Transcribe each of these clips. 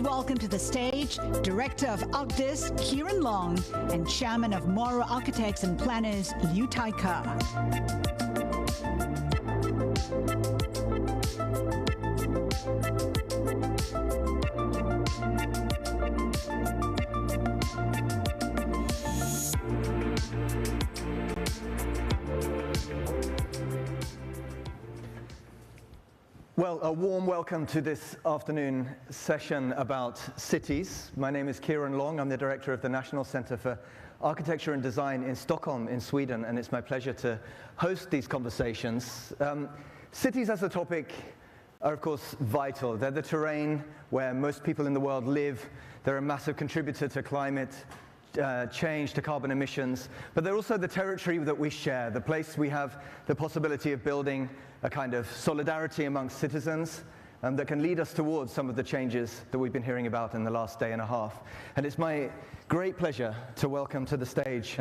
Please welcome to the stage Director of ArcDis, Kieran Long, and Chairman of Moro Architects and Planners, Liu Tai-Ke. Well, a warm welcome to this afternoon session about cities. My name is Kieran Long. I'm the director of the National Center for Architecture and Design in Stockholm in Sweden, and it's my pleasure to host these conversations. Cities as a topic are, of course, vital. They're the terrain where most people in the world live. They're a massive contributor to climate change, to carbon emissions, but they're also the territory that we share, the place we have the possibility of building a kind of solidarity amongst citizens that can lead us towards some of the changes that we've been hearing about in the last day and a half. And it's my great pleasure to welcome to the stage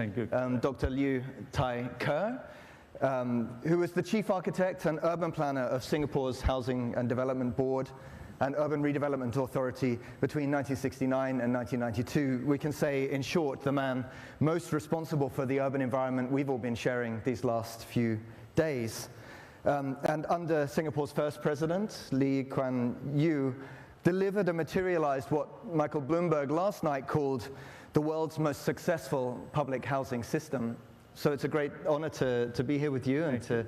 Dr. Liu Tai-Ke, who is the Chief Architect and Urban Planner of Singapore's Housing and Development Board and Urban Redevelopment Authority between 1969 and 1992. We can say, in short, the man most responsible for the urban environment we've all been sharing these last few days. And under Singapore's first president, Lee Kuan Yew, delivered and materialized what Michael Bloomberg last night called the world's most successful public housing system. So it's a great honor to be here with you and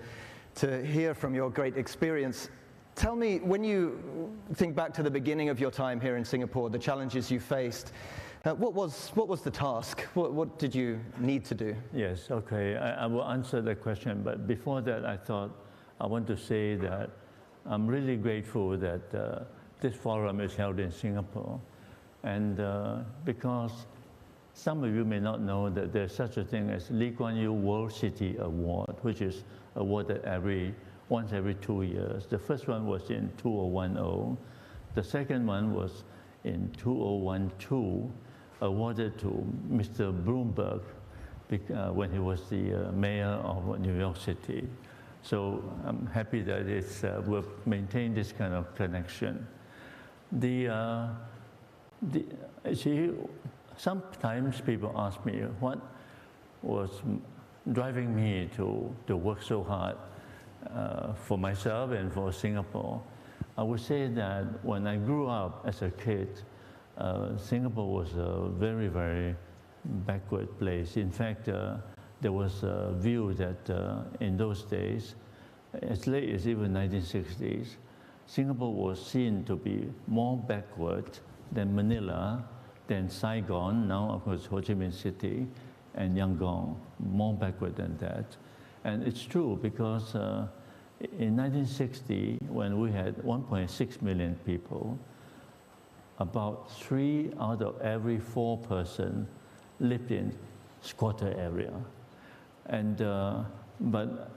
to hear from your great experience. Tell me, when you think back to the beginning of your time here in Singapore, the challenges you faced, what was the task? What did you need to do? Yes, okay, I will answer that question, but before that I thought I want to say that I'm really grateful that this forum is held in Singapore, and because some of you may not know that there's such a thing as Lee Kuan Yew World City Award, which is awarded once every 2 years. The first one was in 2010. The second one was in 2012, awarded to Mr. Bloomberg when he was the mayor of New York City. So I'm happy that we've maintained this kind of connection. Sometimes people ask me what was driving me to work so hard for myself and for Singapore. I would say that when I grew up as a kid, Singapore was a very, very backward place. In fact, there was a view that in those days, as late as even 1960s, Singapore was seen to be more backward than Manila, than Saigon, now of course Ho Chi Minh City, and Yangon, more backward than that. And it's true because in 1960, when we had 1.6 million people, about 3 out of every 4 persons lived in squatter area. And but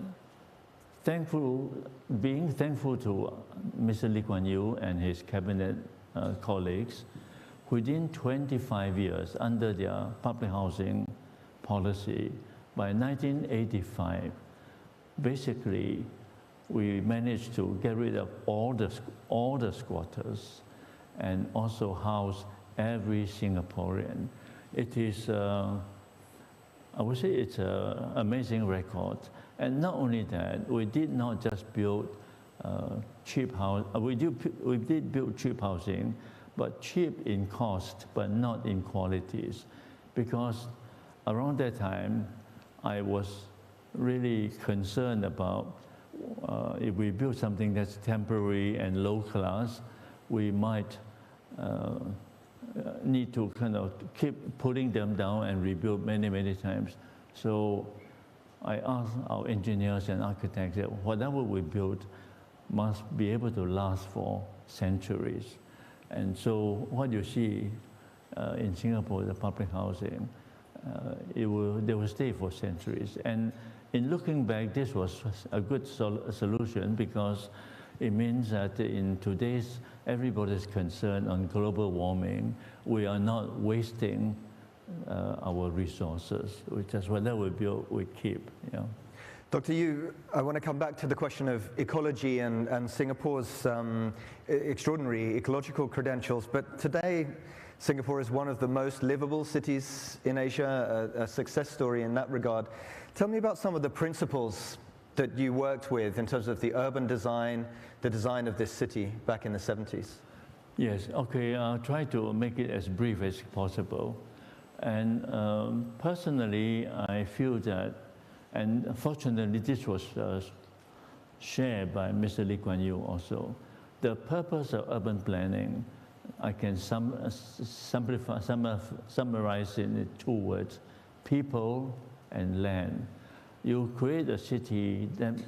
being thankful to Mr. Lee Kuan Yew and his cabinet colleagues, within 25 years under their public housing policy, by 1985, basically, we managed to get rid of all the squatters and also house every Singaporean. It is, I would say it's an amazing record. And not only that, we did not just build cheap house. We did build cheap housing, but cheap in cost, but not in qualities. Because around that time, I was really concerned about if we build something that's temporary and low class, we might need to kind of keep putting them down and rebuild many, many times. So I asked our engineers and architects that whatever we build must be able to last for centuries. And so what you see in Singapore, the public housing, they will stay for centuries. And in looking back, this was a good solution because it means that in today's everybody's concern on global warming, we are not wasting our resources. We just whatever we build, we keep. You know. Dr. Yu, I want to come back to the question of ecology and Singapore's extraordinary ecological credentials, but today Singapore is one of the most livable cities in Asia, a success story in that regard. Tell me about some of the principles that you worked with in terms of the urban design, the design of this city back in the 70s. Yes, okay, I'll try to make it as brief as possible. And personally, I feel that, and fortunately this was shared by Mr. Lee Kuan Yew also, the purpose of urban planning, I can summarize in 2 words: people and land. You create a city, then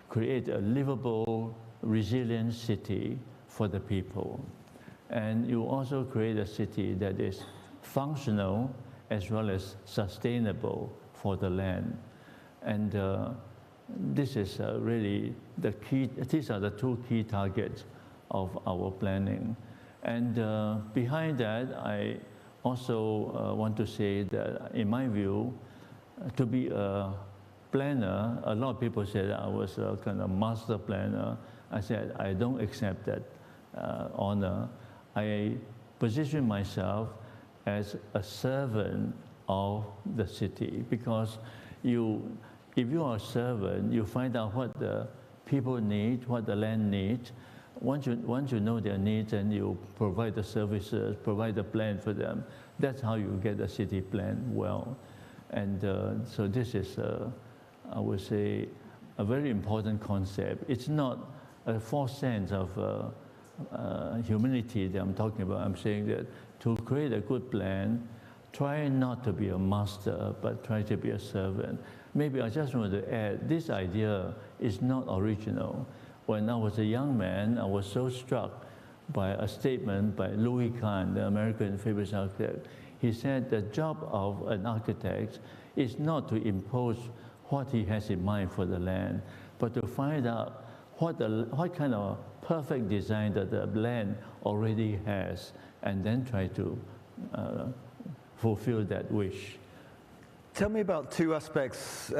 create a livable, resilient city for the people. And you also create a city that is functional as well as sustainable for the land. And this is really the key, these are the 2 key targets of our planning. And behind that, I also want to say that, in my view, to be a planner, a lot of people said I was a kind of master planner. I said, I don't accept that honor. I position myself as a servant of the city, because if you are a servant, you find out what the people need, what the land needs. Once you know their needs and you provide the services, provide the plan for them, that's how you get the city planned well. And so this is, I would say, a very important concept. It's not a false sense of humanity that I'm talking about. I'm saying that to create a good plan, try not to be a master, but try to be a servant. Maybe I just want to add, this idea is not original. When I was a young man, I was so struck by a statement by Louis Kahn, the American famous architect. He said the job of an architect is not to impose what he has in mind for the land, but to find out what kind of perfect design that the land already has, and then try to fulfill that wish. Tell me about 2 aspects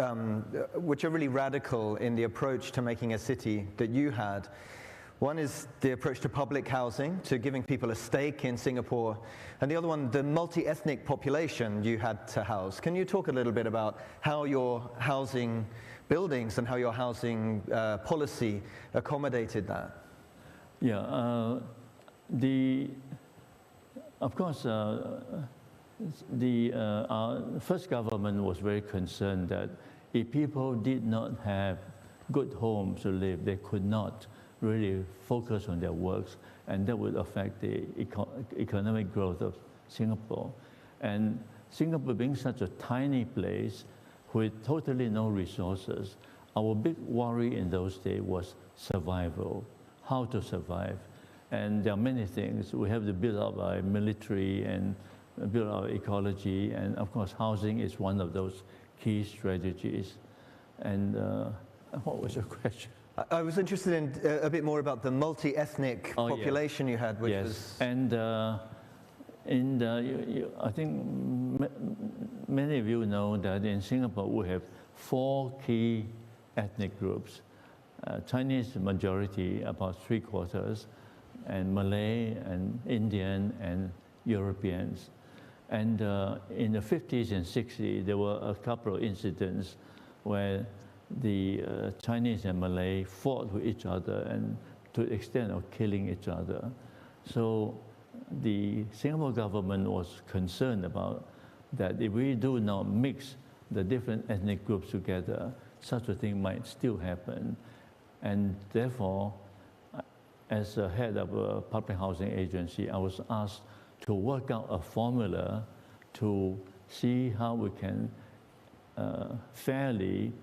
which are really radical in the approach to making a city that you had. One is the approach to public housing, to giving people a stake in Singapore, and the other one, the multi-ethnic population you had to house. Can you talk a little bit about how your housing buildings and how your housing policy accommodated that? Yeah, of course, our first government was very concerned that if people did not have good homes to live, they could not really focus on their works, and that would affect the economic growth of Singapore. And Singapore being such a tiny place with totally no resources, our big worry in those days was survival, how to survive. And there are many things. We have to build up our military and build our ecology, and of course housing is one of those key strategies. And what was your question? I was interested in a bit more about the multi-ethnic population you had, which was... And I think many of you know that in Singapore we have 4 key ethnic groups. Chinese majority, about 3/4, and Malay and Indian and Europeans. And in the 50s and 60s, there were a couple of incidents where the Chinese and Malay fought with each other, and to the extent of killing each other. So the Singapore government was concerned about that if we do not mix the different ethnic groups together, such a thing might still happen. And therefore, as a head of a public housing agency, I was asked to work out a formula to see how we can fairly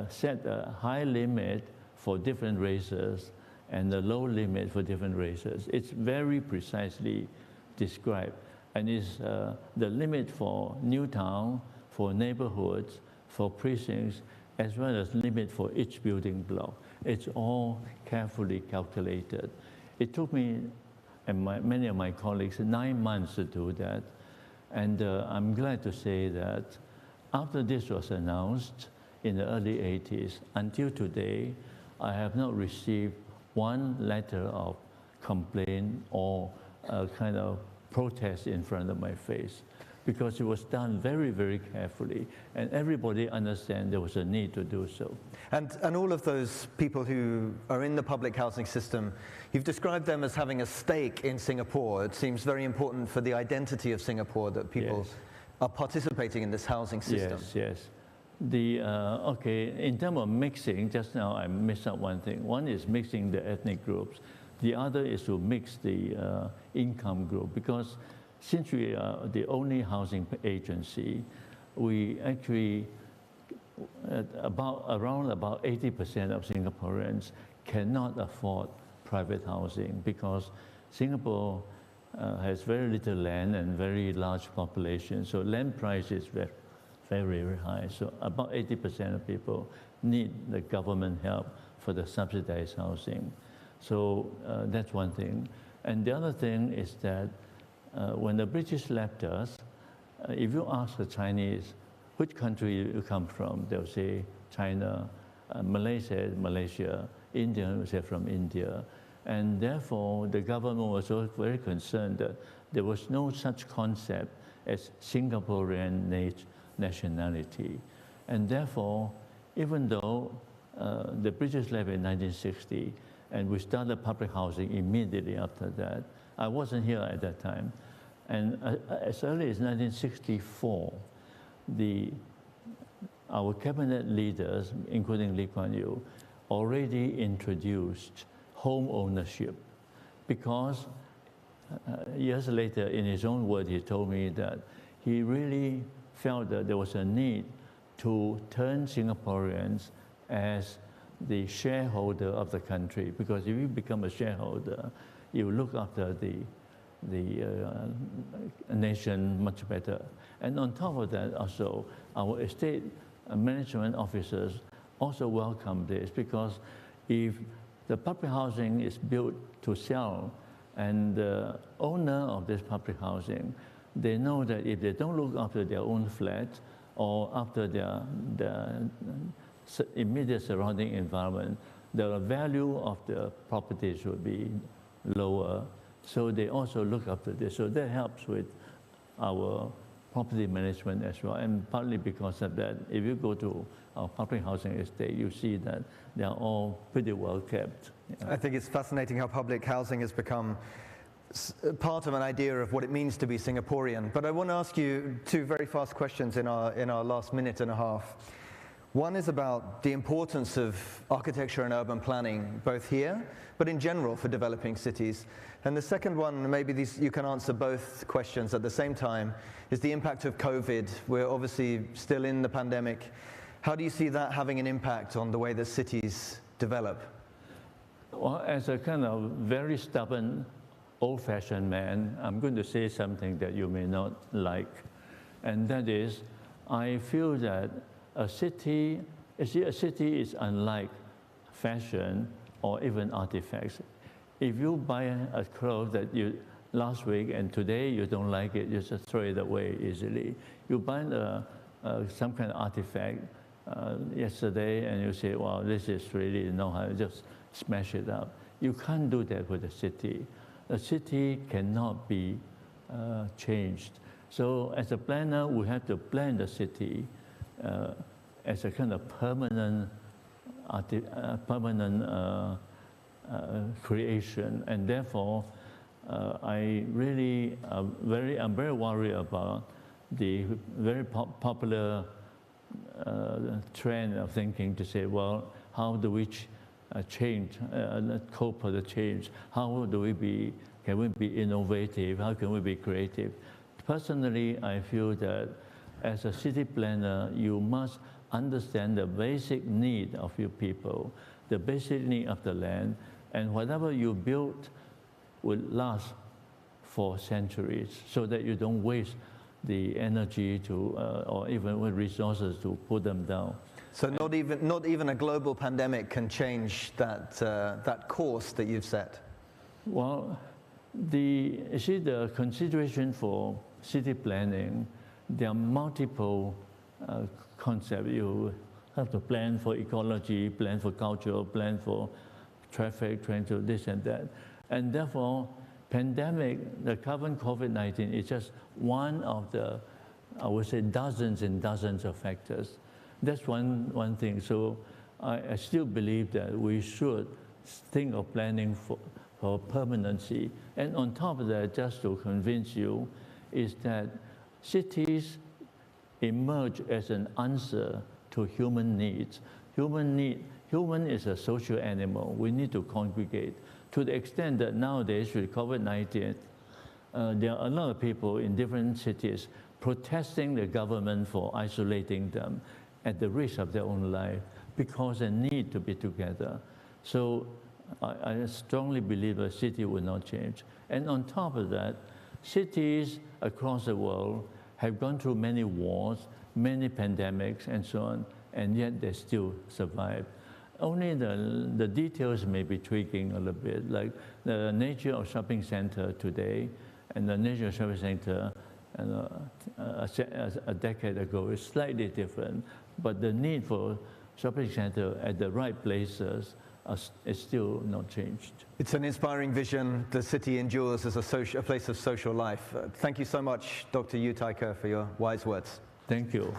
set a high limit for different races and a low limit for different races. It's very precisely described, and it's the limit for new town, for neighborhoods, for precincts, as well as limit for each building block. It's all carefully calculated. It took me and many of my colleagues 9 months to do that, and I'm glad to say that after this was announced, in the early 80s. Until today, I have not received one letter of complaint or a kind of protest in front of my face, because it was done very, very carefully, and everybody understands there was a need to do so. And all of those people who are in the public housing system, you've described them as having a stake in Singapore. It seems very important for the identity of Singapore that people are participating in this housing system. Yes. Okay, in terms of mixing, just now I missed out one thing. One is mixing the ethnic groups. The other is to mix the income group, because since we are the only housing agency, we actually, around about 80% of Singaporeans cannot afford private housing, because Singapore has very little land and very large population, so land price is very, very high. So about 80% of people need the government help for the subsidized housing. So that's one thing. And the other thing is that when the British left us, if you ask the Chinese, which country you come from, they'll say China, Malaysia, Malaysia, India will say from India. And therefore, the government was also very concerned that there was no such concept as Singaporean nationality. And therefore, even though the British left in 1960, and we started public housing immediately after that, I wasn't here at that time. And as early as 1964, our cabinet leaders, including Lee Kuan Yew, already introduced home ownership, because years later, in his own words, he told me that he really felt that there was a need to turn Singaporeans as the shareholder of the country, because if you become a shareholder, you look after the nation much better. And on top of that, also, our estate management officers also welcome this, because if the public housing is built to sell, and the owner of this public housing, they know that if they don't look after their own flat or after their immediate surrounding environment, the value of the properties will be lower. So they also look after this. So that helps with our property management as well. And partly because of that, if you go to our public housing estate, you see that they are all pretty well kept. I think it's fascinating how public housing has become part of an idea of what it means to be Singaporean. But I want to ask you two very fast questions in our last minute and a half. One is about the importance of architecture and urban planning, both here, but in general for developing cities. And the second one, maybe you can answer both questions at the same time, is the impact of COVID. We're obviously still in the pandemic. How do you see that having an impact on the way that cities develop? Well, as a kind of very stubborn, old-fashioned man, I'm going to say something that you may not like. And that is, I feel that a city is unlike fashion or even artifacts. If you buy a clothes that you last week and today you don't like it, you just throw it away easily. You buy some kind of artifact yesterday and you say, wow, this is really no how, just smash it up. You can't do that with a city. A city cannot be changed. So as a planner, we have to plan the city as a kind of permanent creation, and therefore I really I'm very worried about the very popular trend of thinking to say, well, how do we change, cope with the change? How do we can we be innovative? How can we be creative? Personally, I feel that as a city planner, you must understand the basic need of your people, the basic need of the land, and whatever you build will last for centuries, so that you don't waste the energy to, or even with resources to put them down. So not even a global pandemic can change that course that you've set. Well, the consideration for city planning, there are multiple concepts. You have to plan for ecology, plan for culture, plan for traffic, plan for this and that. And therefore, pandemic, the current COVID-19 is just one of the, I would say, dozens and dozens of factors. That's one thing. So I still believe that we should think of planning for permanency. And on top of that, just to convince you, is that cities emerge as an answer to human needs. Human is a social animal. We need to congregate. To the extent that nowadays with COVID-19, there are a lot of people in different cities protesting the government for isolating them at the risk of their own life because they need to be together. So I strongly believe a city will not change. And on top of that, cities across the world have gone through many wars, many pandemics, and so on, and yet they still survive. Only the details may be tweaking a little bit, like the nature of shopping center today and the nature of shopping center a decade ago is slightly different, but the need for shopping center at the right places is still not changed. It's an inspiring vision. The city endures as a place of social life. Thank you so much, Dr. Yu Taike, for your wise words. Thank you.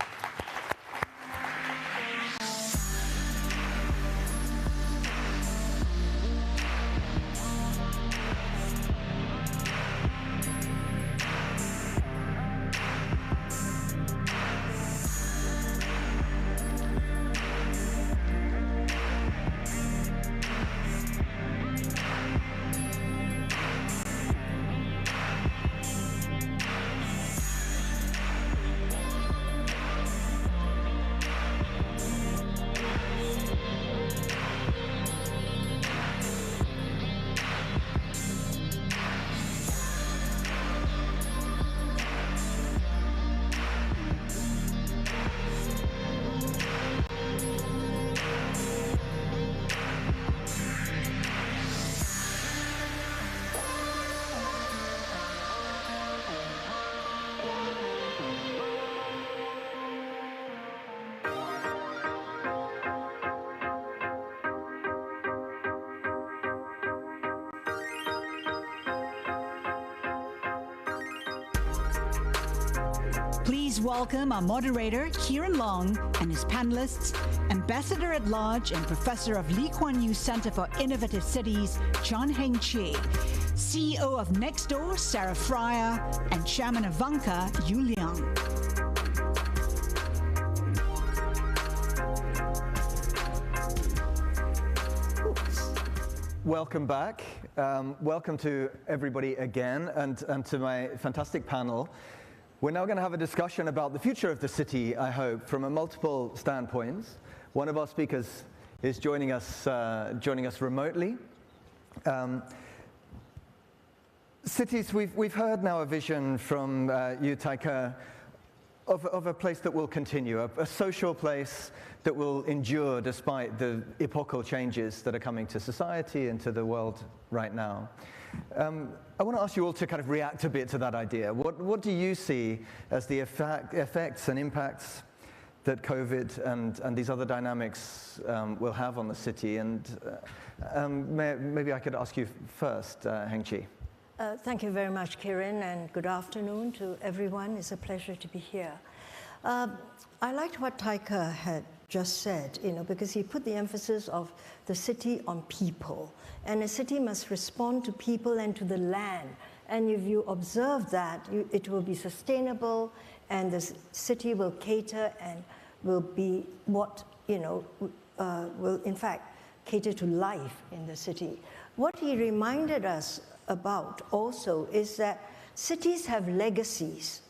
Please welcome our moderator, Kieran Long, and his panelists, Ambassador at Large and Professor of Lee Kuan Yew Center for Innovative Cities, Chan Heng Chee, CEO of Nextdoor, Sarah Fryer, and Chairman of VUNCA, Yu Liang. Welcome back. Welcome to everybody again, and to my fantastic panel. We're now going to have a discussion about the future of the city, I hope, from a multiple standpoints. One of our speakers is joining us remotely. Cities, we've heard now a vision from Yu Taike of a place that will continue, a social place that will endure despite the epochal changes that are coming to society and to the world right now. I want to ask you all to kind of react a bit to that idea. What do you see as the effects and impacts that COVID and these other dynamics will have on the city? And maybe I could ask you first, Heng Chee. Thank you very much, Kieran, and good afternoon to everyone. It's a pleasure to be here. I liked what Taike had just said, because he put the emphasis of the city on people. And a city must respond to people and to the land. And if you observe that, it will be sustainable, and the city will cater and will be what, will in fact cater to life in the city. What he reminded us about also is that cities have legacies,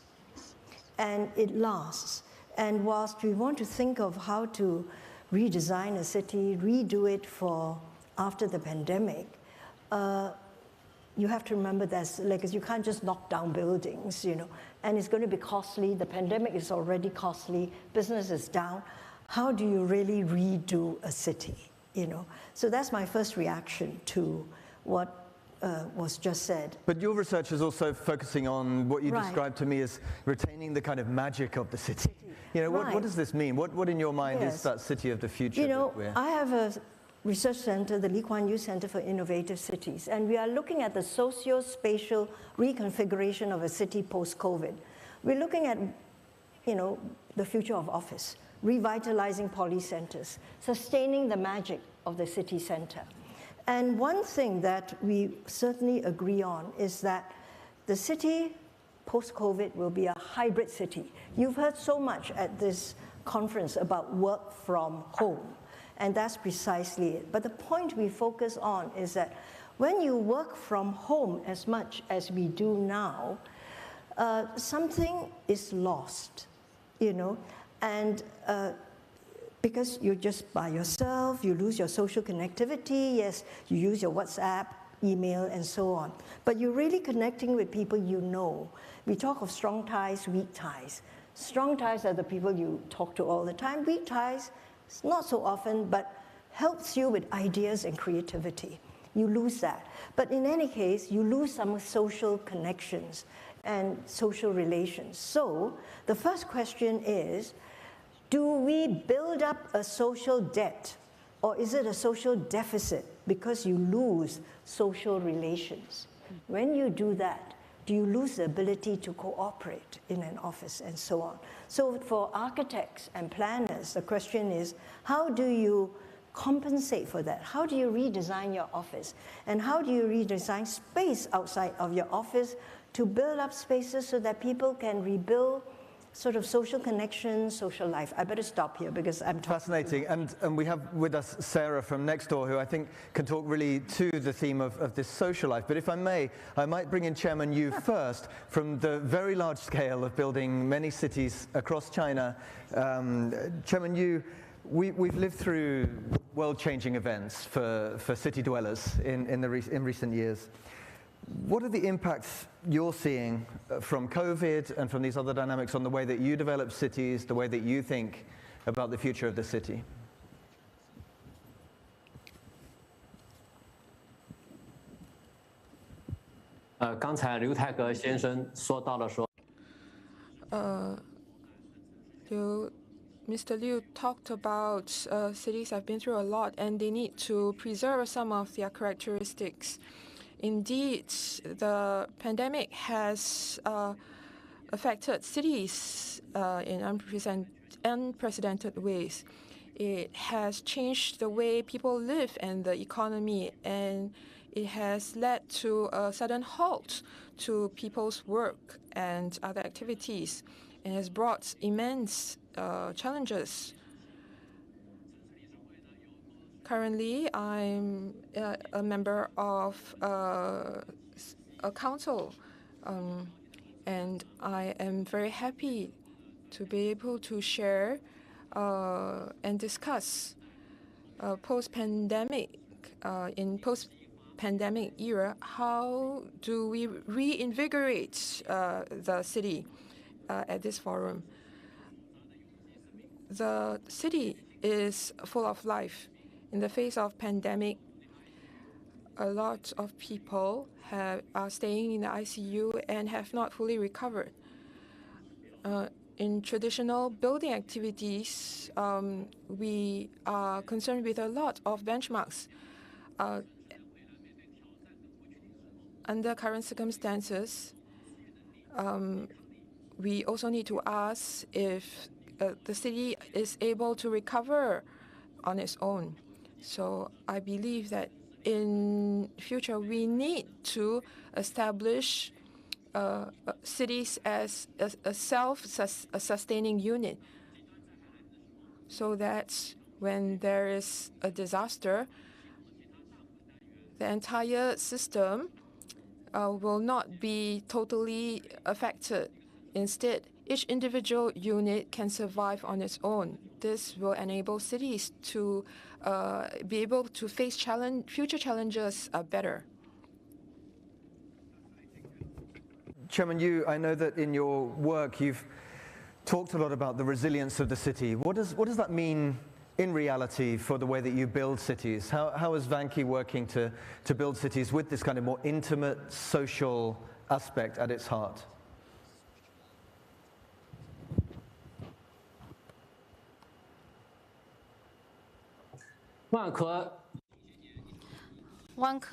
and it lasts. And whilst we want to think of how to redesign a city, redo it for after the pandemic, you have to remember there's legacy. You can't just knock down buildings, and it's going to be costly. The pandemic is already costly. Business is down. How do you really redo a city, So that's my first reaction to what was just said. But your research is also focusing on what you described to me as retaining the kind of magic of the city. You know, Right. what does this mean? What in your mind Yes. is that city of the future? You know, that we're- I have a research center, the Lee Kuan Yew Center for Innovative Cities, and we are looking at the socio-spatial reconfiguration of a city post-COVID. We're looking at, you know, the future of office, revitalizing polycenters, sustaining the magic of the city center. And one thing that we certainly agree on is that the city post-COVID will be a hybrid city. You've heard so much at this conference about work from home, and that's precisely it. But the point we focus on is that when you work from home as much as we do now, something is lost, you know, and because you're just by yourself, you lose your social connectivity. Yes, you use your WhatsApp, email, and so on. But you're really connecting with people you know. We talk of strong ties, weak ties. Strong ties are the people you talk to all the time. Weak ties, not so often, but helps you with ideas and creativity. You lose that. But in any case, you lose some social connections and social relations. So the first question is, do we build up a social debt, or is it a social deficit because you lose social relations? When you do that, do you lose the ability to cooperate in an office and so on? So for architects and planners, the question is, how do you compensate for that? How do you redesign your office? And how do you redesign space outside of your office to build up spaces so that people can rebuild sort of social connections, social life? I better stop here because I'm talking. Fascinating. And we have with us Sarah from next door, who I think can talk really to the theme of this social life. But if I may, I might bring in Chairman Yu first, from the very large scale of building many cities across China. Chairman Yu, we've lived through world-changing events for city dwellers in recent years. What are the impacts you're seeing from COVID and from these other dynamics on the way that you develop cities, the way that you think about the future of the city? Mr. Liu talked about cities have been through a lot and they need to preserve some of their characteristics. Indeed, the pandemic has affected cities in unprecedented ways. It has changed the way people live and the economy, and it has led to a sudden halt to people's work and other activities, and has brought immense challenges. Currently, I'm a member of a council, and I am very happy to be able to share and discuss post-pandemic, in post-pandemic era, how do we reinvigorate the city at this forum. The city is full of life. In the face of pandemic, a lot of people are staying in the ICU and have not fully recovered. In traditional building activities, we are concerned with a lot of benchmarks. Under current circumstances, we also need to ask if the city is able to recover on its own. So I believe that in future we need to establish cities as a self-sustaining unit, so that when there is a disaster, the entire system will not be totally affected. Instead, each individual unit can survive on its own. This will enable cities to be able to face future challenges better. Chairman Yu, I know that in your work you've talked a lot about the resilience of the city. What does that mean in reality for the way that you build cities? How is Vanke working to build cities with this kind of more intimate social aspect at its heart?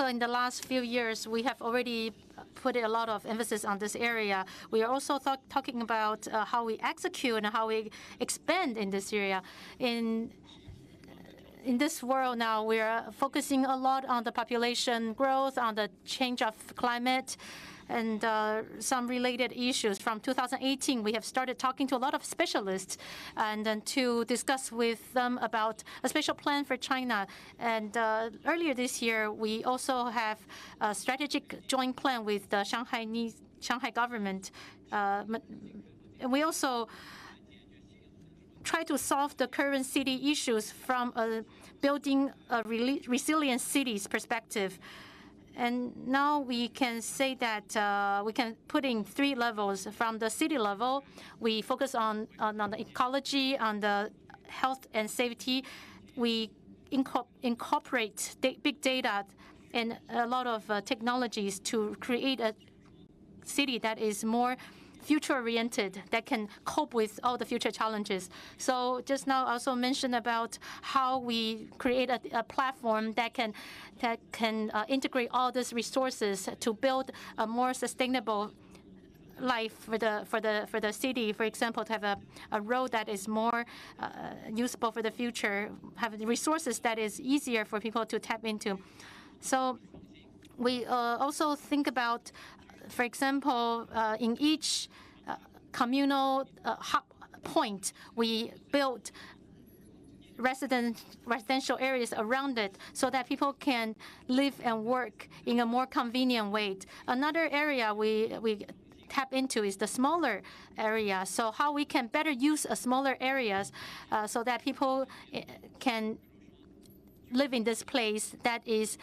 in the last few years, we have already put a lot of emphasis on this area. We are also talking about how we execute and how we expand in this area. In this world now, we are focusing a lot on the population growth, on the change of climate, and some related issues. From 2018, we have started talking to a lot of specialists and then to discuss with them about a special plan for China. And earlier this year, we also have a strategic joint plan with the Shanghai government. And we also try to solve the current city issues from building a resilient cities perspective. And now we can say that we can put in 3 levels. From the city level, we focus on the ecology, on the health and safety. We incorporate big data and a lot of technologies to create a city that is more future-oriented, that can cope with all the future challenges. So just now I also mentioned about how we create a platform that can integrate all these resources to build a more sustainable life for the city. For example, to have a road that is more usable for the future, have the resources that is easier for people to tap into. So we also think about, for example, in each communal hub point, we build residential areas around it so that people can live and work in a more convenient way. Another area we tap into is the smaller area. So how we can better use smaller areas so that people can live in this place that is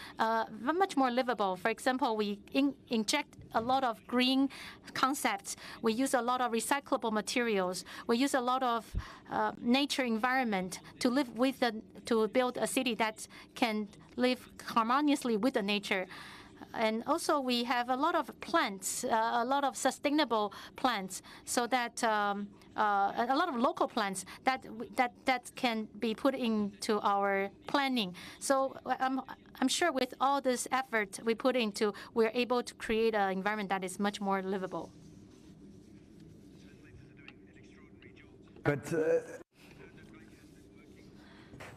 much more livable. For example, we inject a lot of green concepts. We use a lot of recyclable materials. We use a lot of nature environment to live with to build a city that can live harmoniously with the nature. And also, we have a lot of plants, a lot of sustainable plants, so that a lot of local plants that can be put into our planning. So I'm sure with all this effort we put into, we're able to create an environment that is much more livable. But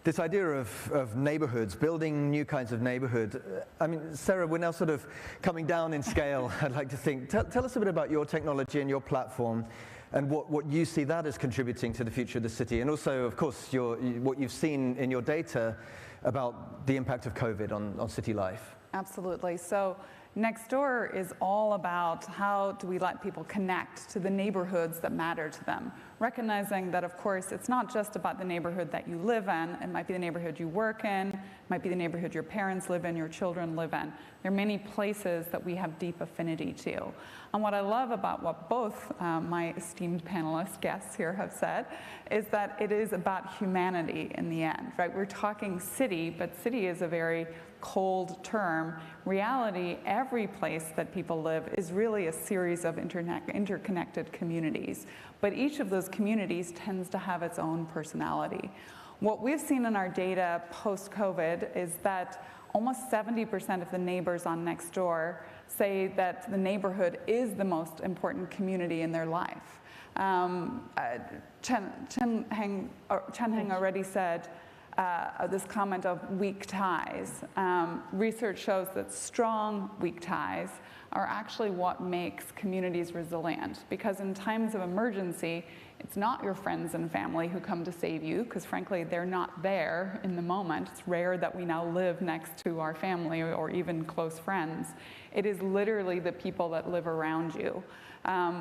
this idea of neighborhoods, building new kinds of neighborhood, I mean, Sarah, we're now sort of coming down in scale, I'd like to think. Tell us a bit about your technology and your platform and what you see that as contributing to the future of the city. And also, of course, what you've seen in your data about the impact of COVID on city life. Absolutely. So Nextdoor is all about how do we let people connect to the neighborhoods that matter to them, recognizing that, of course, it's not just about the neighborhood that you live in. It might be the neighborhood you work in, it might be the neighborhood your parents live in, your children live in. There are many places that we have deep affinity to. And what I love about what both my esteemed panelists, guests here have said, is that it is about humanity in the end, right? We're talking city, but city is a very cold term. Reality, every place that people live is really a series of interconnected communities. But each of those communities tends to have its own personality. What we've seen in our data post-COVID is that almost 70% of the neighbors on Nextdoor say that the neighborhood is the most important community in their life. Chen Heng already said this comment of weak ties. Research shows that strong, weak ties are actually what makes communities resilient, because in times of emergency, it's not your friends and family who come to save you, because frankly, they're not there in the moment. It's rare that we now live next to our family or even close friends. It is literally the people that live around you.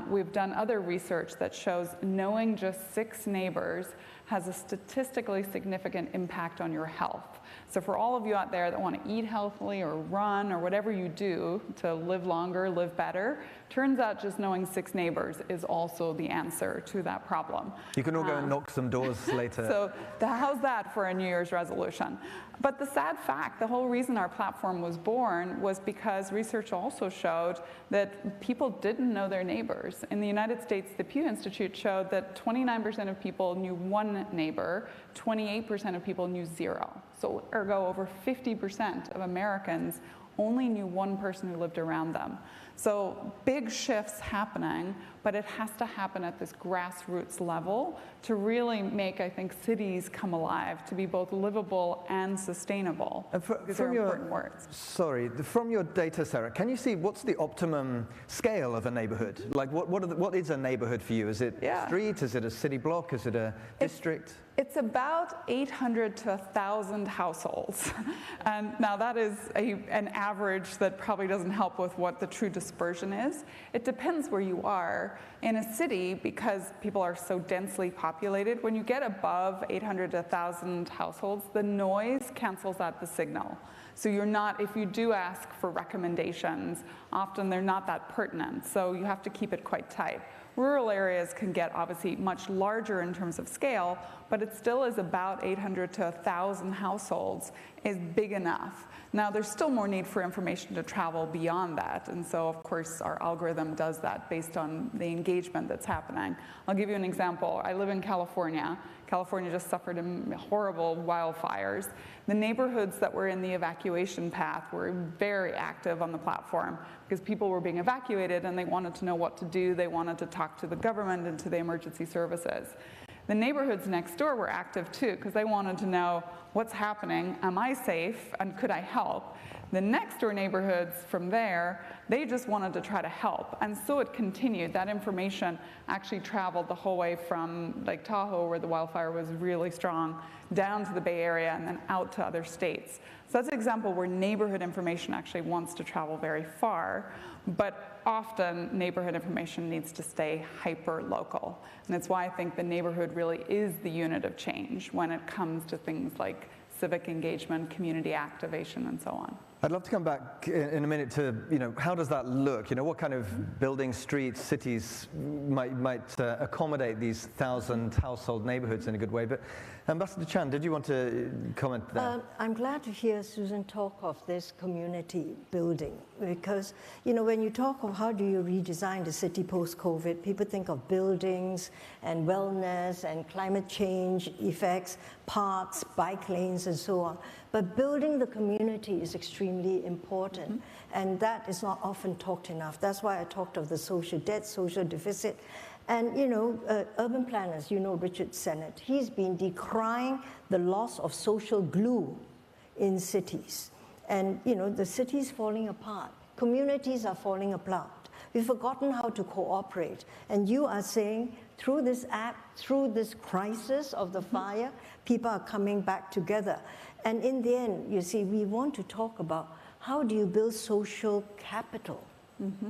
We've done other research that shows knowing just 6 neighbors has a statistically significant impact on your health. So for all of you out there that want to eat healthily or run or whatever you do to live longer, live better, Turns out just knowing 6 neighbors is also the answer to that problem. You can all go and knock some doors later. So how's that for a New Year's resolution? But the sad fact, the whole reason our platform was born was because research also showed that people didn't know their neighbors. In the United States, the Pew Institute showed that 29% of people knew 1 neighbor, 28% of people knew 0. So ergo, over 50% of Americans only knew 1 person who lived around them. So big shifts happening, but it has to happen at this grassroots level to really make, I think, cities come alive, to be both livable and sustainable. And from your data, Sarah, can you see what's the optimum scale of a neighborhood? Like what is a neighborhood for you? Is it a street? Is it a city block? Is it a district? It's about 800 to 1,000 households. And now that is an average that probably doesn't help with what the true dispersion is. It depends where you are. In a city, because people are so densely populated, when you get above 800 to 1,000 households, the noise cancels out the signal. So you're not, if you do ask for recommendations, often they're not that pertinent. So you have to keep it quite tight. Rural areas can get obviously much larger in terms of scale, but it still is about 800 to 1,000 households is big enough. Now, there's still more need for information to travel beyond that, and so of course our algorithm does that based on the engagement that's happening. I'll give you an example. I live in California. California just suffered horrible wildfires. The neighborhoods that were in the evacuation path were very active on the platform because people were being evacuated and they wanted to know what to do. They wanted to talk to the government and to the emergency services. The neighborhoods next door were active too because they wanted to know what's happening, am I safe, and could I help? The next door neighborhoods from there, they just wanted to try to help. And so it continued. That information actually traveled the whole way from Lake Tahoe, where the wildfire was really strong, down to the Bay Area and then out to other states. So that's an example where neighborhood information actually wants to travel very far, but often neighborhood information needs to stay hyper-local. And that's why I think the neighborhood really is the unit of change when it comes to things like civic engagement, community activation, and so on. I'd love to come back in a minute to, how does that look? What kind of buildings, streets, cities might accommodate these 1,000 household neighborhoods in a good way? But Ambassador Chan, did you want to comment there? I'm glad to hear Susan talk of this community building because, when you talk of how do you redesign the city post-COVID, people think of buildings and wellness and climate change effects, parks, bike lanes, and so on. But building the community is extremely important, and that is not often talked enough. That's why I talked of the social debt, social deficit. And, urban planners, Richard Sennett, he's been decrying the loss of social glue in cities. And, the city's falling apart. Communities are falling apart. We've forgotten how to cooperate. And you are saying, through this app, through this crisis of the fire, people are coming back together. And in the end, you see, we want to talk about how do you build social capital?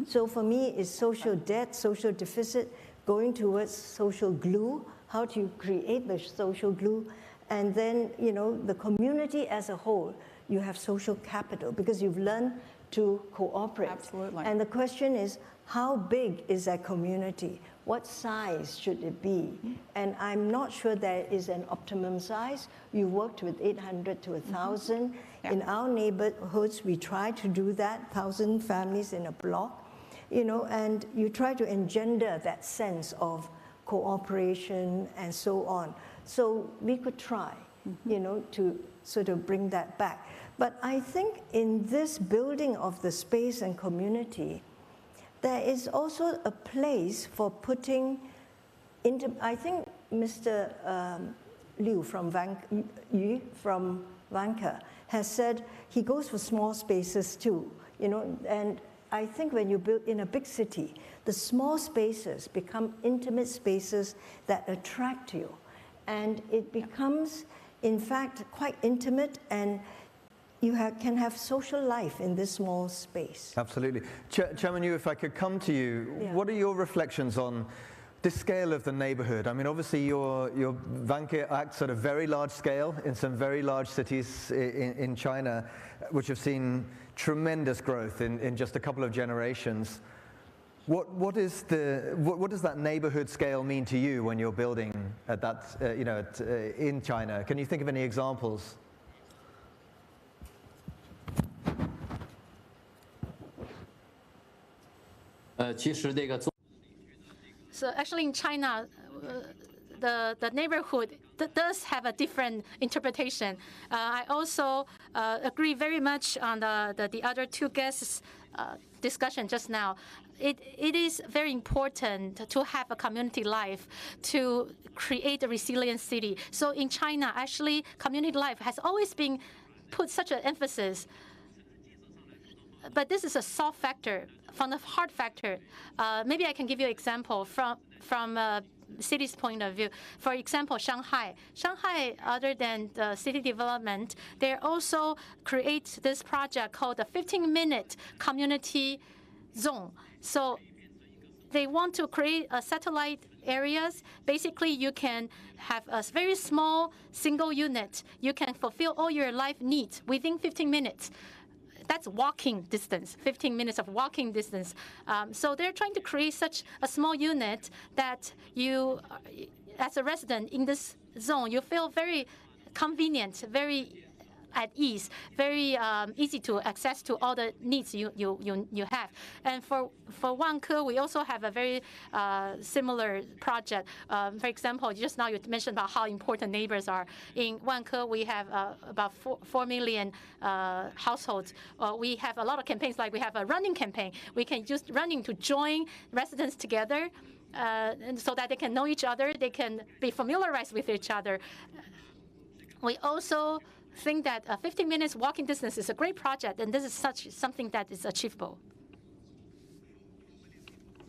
So for me, it's social debt, social deficit, going towards social glue. How do you create the social glue? And then, the community as a whole, you have social capital because you've learned to cooperate. Absolutely. And the question is, how big is that community? What size should it be? And I'm not sure there is an optimum size. You worked with 800 to 1,000. In our neighborhoods, we try to do that, 1,000 families in a block, and you try to engender that sense of cooperation and so on. So we could try, to sort of bring that back. But I think in this building of the space and community, there is also a place for putting into, I think Mr. Liu from Vanke has said he goes for small spaces too, and I think when you build in a big city, the small spaces become intimate spaces that attract you. And it becomes, in fact, quite intimate, and you can have social life in this small space. Absolutely. Chairman Yu, if I could come to you, what are your reflections on the scale of the neighborhood? I mean, obviously your Vanke acts at a very large scale in some very large cities in China, which have seen tremendous growth in just a couple of generations. What does that neighborhood scale mean to you when you're building at that, in China? Can you think of any examples? So actually in China, the neighborhood does have a different interpretation. I also agree very much on the other two guests' discussion just now. It is very important to have a community life to create a resilient city. So in China, actually, community life has always been put such an emphasis. But this is a soft factor. From the hard factor, maybe I can give you an example from a city's point of view. For example, Shanghai. Shanghai, other than the city development, they also create this project called the 15-minute community zone. So they want to create a satellite areas. Basically, you can have a very small single unit. You can fulfill all your life needs within 15 minutes. That's walking distance, 15 minutes of walking distance. So they're trying to create such a small unit that you, as a resident in this zone, you feel very convenient, very at ease, very easy to access to all the needs you have. And for Wanke, we also have a very similar project. For example, just now you mentioned about how important neighbors are. In Wanke, we have about 4 million households. We have a lot of campaigns, like we have a running campaign. We can use running to join residents together, and so that they can know each other, they can be familiarized with each other. We also think that 15 minutes walking distance is a great project, and this is something that is achievable.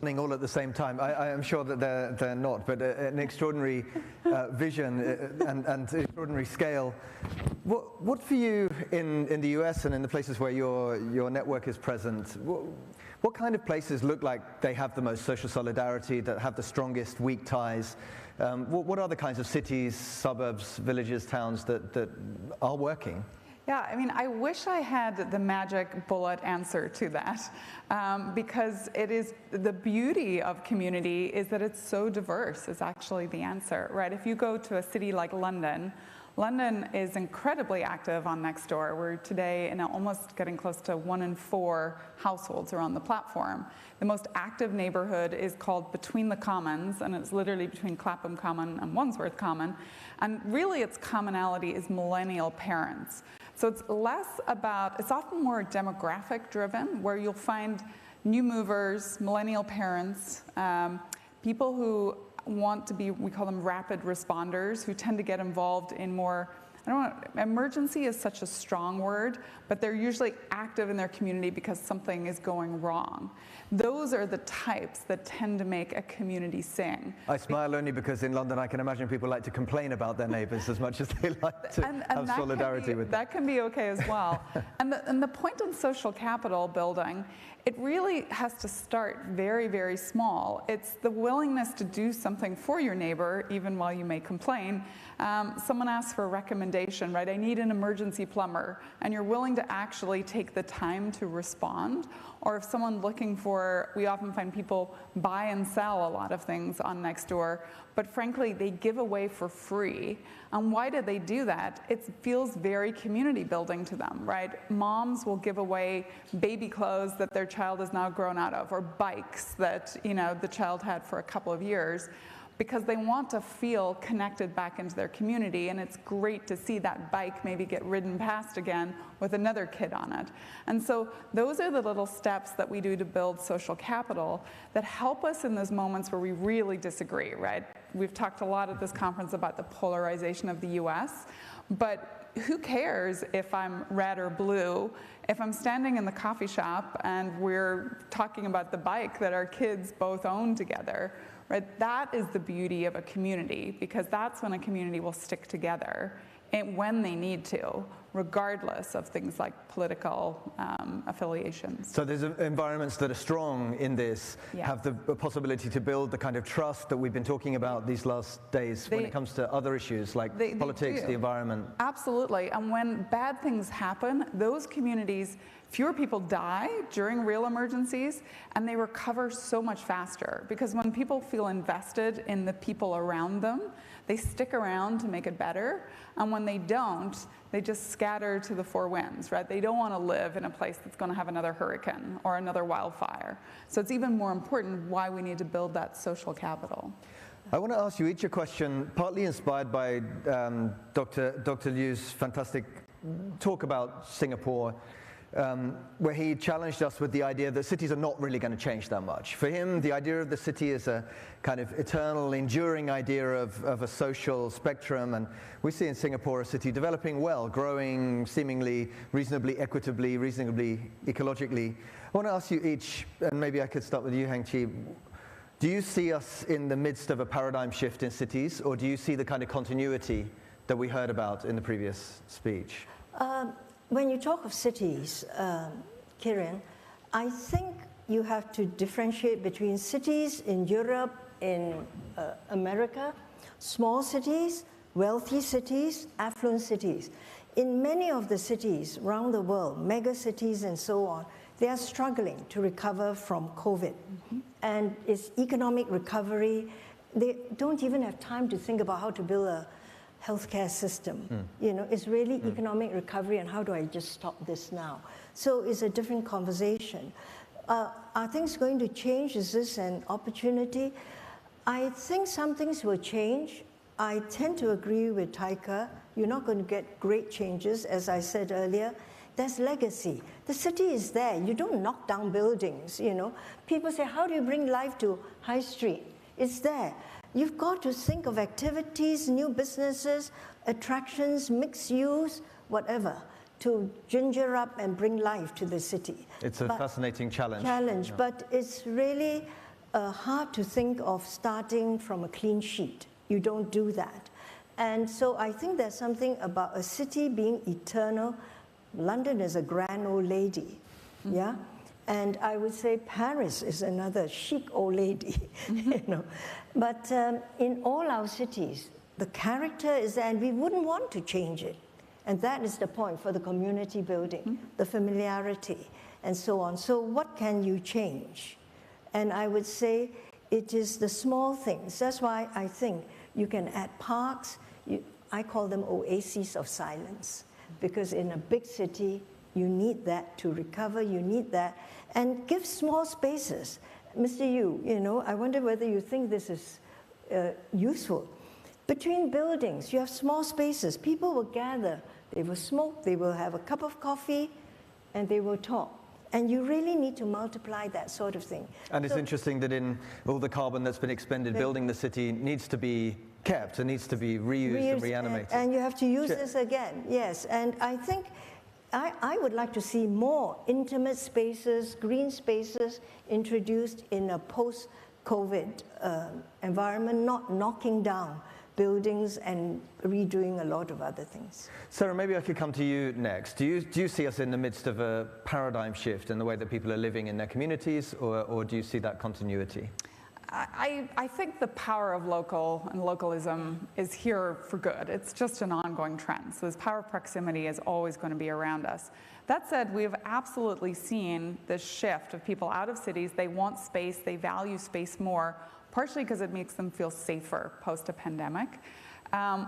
All at the same time. I am sure that they're not, but an extraordinary vision and extraordinary scale. What for you in the US and in the places where your network is present, what kind of places look like they have the most social solidarity, that have the strongest weak ties? What are the kinds of cities, suburbs, villages, towns that are working? Yeah, I mean, I wish I had the magic bullet answer to that, because it is the beauty of community is that it's so diverse is actually the answer, right? If you go to a city like London, London is incredibly active on Nextdoor. We're today almost getting close to 1 in 4 households are on the platform. The most active neighborhood is called Between the Commons, and it's literally between Clapham Common and Wandsworth Common. And really its commonality is millennial parents. So it's less about, it's often more demographic driven, where you'll find new movers, millennial parents, people who want to be, we call them rapid responders, who tend to get involved in more, I don't know, emergency is such a strong word, but they're usually active in their community because something is going wrong. Those are the types that tend to make a community sing. I smile only because in London I can imagine people like to complain about their neighbors as much as they like to have solidarity with them. That can be okay as well. and the point in social capital building, it really has to start very, very small. It's the willingness to do something for your neighbor, even while you may complain. Someone asks for a recommendation, right? I need an emergency plumber, and you're willing to actually take the time to respond. Or if someone looking for, we often find people buy and sell a lot of things on Nextdoor, but frankly, they give away for free. And why do they do that? It feels very community building to them, right? Moms will give away baby clothes that their child is now grown out of, or bikes that the child had for a couple of years, because they want to feel connected back into their community, and it's great to see that bike maybe get ridden past again with another kid on it. And so those are the little steps that we do to build social capital that help us in those moments where we really disagree, right? We've talked a lot at this conference about the polarization of the US, but who cares if I'm red or blue? If I'm standing in the coffee shop and we're talking about the bike that our kids both own together, right? That is the beauty of a community, because that's when a community will stick together and when they need to, regardless of things like political affiliations. So there's environments that are strong in this, Yeah. have the possibility to build the kind of trust that we've been talking about these last days when it comes to other issues like politics, the environment. Absolutely. And when bad things happen, those communities, fewer people die during real emergencies, and they recover so much faster. Because when people feel invested in the people around them, they stick around to make it better. And when they don't, they just scatter to the four winds, right? They don't want to live in a place that's going to have another hurricane or another wildfire. So it's even more important why we need to build that social capital. I want to ask you each a question, partly inspired by Dr. Liu's fantastic talk about Singapore, where he challenged us with the idea that cities are not really going to change that much. For him, the idea of the city is a kind of eternal, enduring idea of a social spectrum, and we see in Singapore a city developing well, growing seemingly reasonably equitably, reasonably ecologically. I want to ask you each, and maybe I could start with you, Heng-Chi, do you see us in the midst of a paradigm shift in cities, or do you see the kind of continuity that we heard about in the previous speech? When you talk of cities, Kiran, I think you have to differentiate between cities in Europe, in America, small cities, wealthy cities, affluent cities. In many of the cities around the world, mega cities and so on, they are struggling to recover from COVID. Mm-hmm. And it's economic recovery. They don't even have time to think about how to build a healthcare system. You know, it's really economic recovery, and how do I just stop this now? So it's a different conversation. Are things going to change? Is this an opportunity? I think some things will change. I tend to agree with Taika. You're not going to get great changes, as I said earlier. There's legacy. The city is there. You don't knock down buildings, you know. People say, how do you bring life to High Street? It's there. You've got to think of activities, new businesses, attractions, mixed use, whatever, to ginger up and bring life to the city. It's a fascinating challenge. Yeah. But it's really hard to think of starting from a clean sheet. You don't do that. And so I think there's something about a city being eternal. London is a grand old lady, yeah? And I would say Paris is another chic old lady, you know. But in all our cities, the character is there, and we wouldn't want to change it. And that is the point for the community building, the familiarity, and so on. So what can you change? And I would say it is the small things. That's why I think you can add parks. I call them oases of silence, because in a big city, you need that to recover, you need that. And give small spaces. Mr. Yu, you know, I wonder whether you think this is useful. Between buildings, you have small spaces. People will gather, they will smoke, they will have a cup of coffee, and they will talk. And you really need to multiply that sort of thing. And it's interesting that in all the carbon that's been expended building the city needs to be kept, and needs to be reused and reanimated. And you have to use this again, yes. And I think I would like to see more intimate spaces, green spaces introduced in a post-COVID environment, not knocking down buildings and redoing a lot of other things. Sarah, maybe I could come to you next. Do you see us in the midst of a paradigm shift in the way that people are living in their communities, or do you see that continuity? I think the power of local and localism is here for good. It's just an ongoing trend. So this power of proximity is always going to be around us. That said, we have absolutely seen this shift of people out of cities. They want space. They value space more, partially because it makes them feel safer post a pandemic.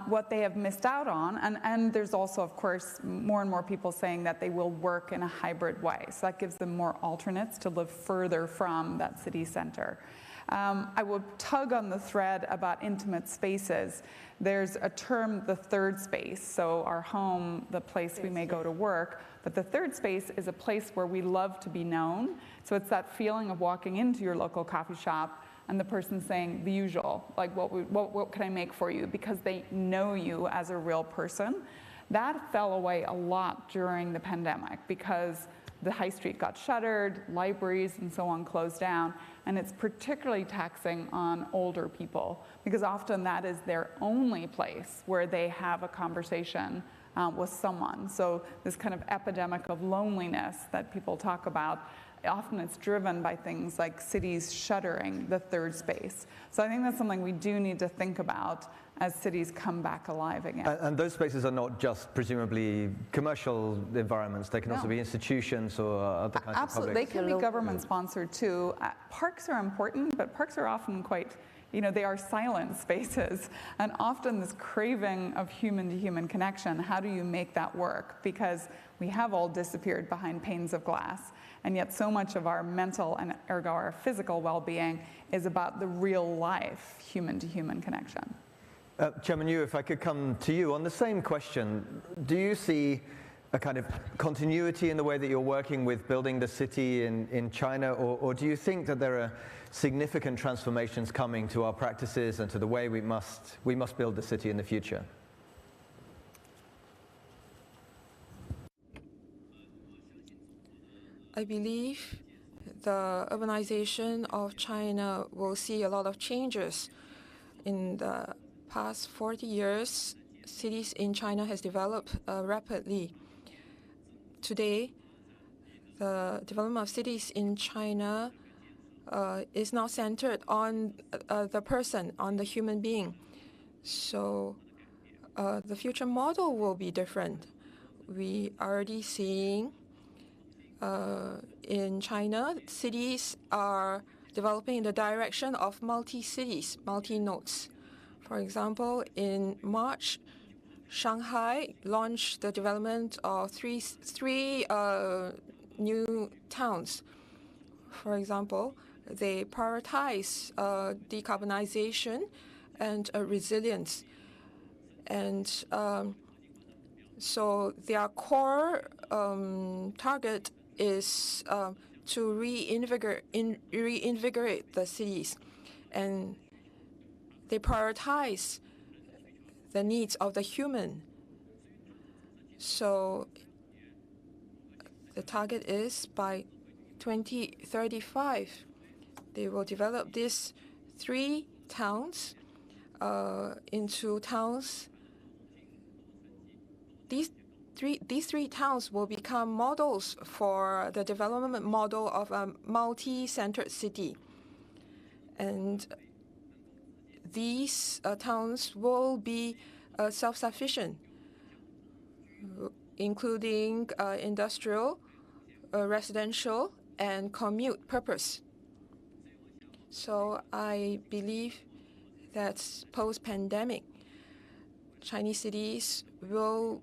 What they have missed out on, and there's also, of course, more and more people saying that they will work in a hybrid way. So that gives them more alternates to live further from that city center. I will tug on the thread about intimate spaces. There's a term, the third space, so our home, the place we may go to work, but the third space is a place where we love to be known. So it's that feeling of walking into your local coffee shop and the person saying the usual, like what can I make for you, because they know you as a real person. That fell away a lot during the pandemic because the high street got shuttered, libraries and so on closed down, and it's particularly taxing on older people because often that is their only place where they have a conversation with someone. So this kind of epidemic of loneliness that people talk about, often it's driven by things like cities shuttering the third space. So I think that's something we do need to think about as cities come back alive again. And those spaces are not just presumably commercial environments, they can also be institutions or other kinds of Absolutely, public. they can be government-sponsored too. Parks are important, but parks are often quite, they are silent spaces, and often this craving of human-to-human connection, how do you make that work? Because we have all disappeared behind panes of glass, and yet so much of our mental and ergo our physical well-being is about the real life human-to-human connection. Chairman Yu, if I could come to you on the same question, do you see a kind of continuity in the way that you're working with building the city in China, or do you think that there are significant transformations coming to our practices and to the way we must build the city in the future? I believe the urbanization of China will see a lot of changes. In the past 40 years, cities in China has developed rapidly. Today, the development of cities in China is now centered on the person, on the human being. So the future model will be different. We are already seeing in China, cities are developing in the direction of multi-cities, multi-nodes. For example, in March, Shanghai launched the development of three new towns. For example, they prioritize decarbonization and resilience. And so their core target is to reinvigorate the cities. And they prioritize the needs of the human. So the target is by 2035, they will develop these 3 towns into towns. These three towns will become models for the development model of a multi-centered city. And these towns will be self-sufficient, including industrial, residential, and commute purpose. So I believe that post-pandemic, Chinese cities will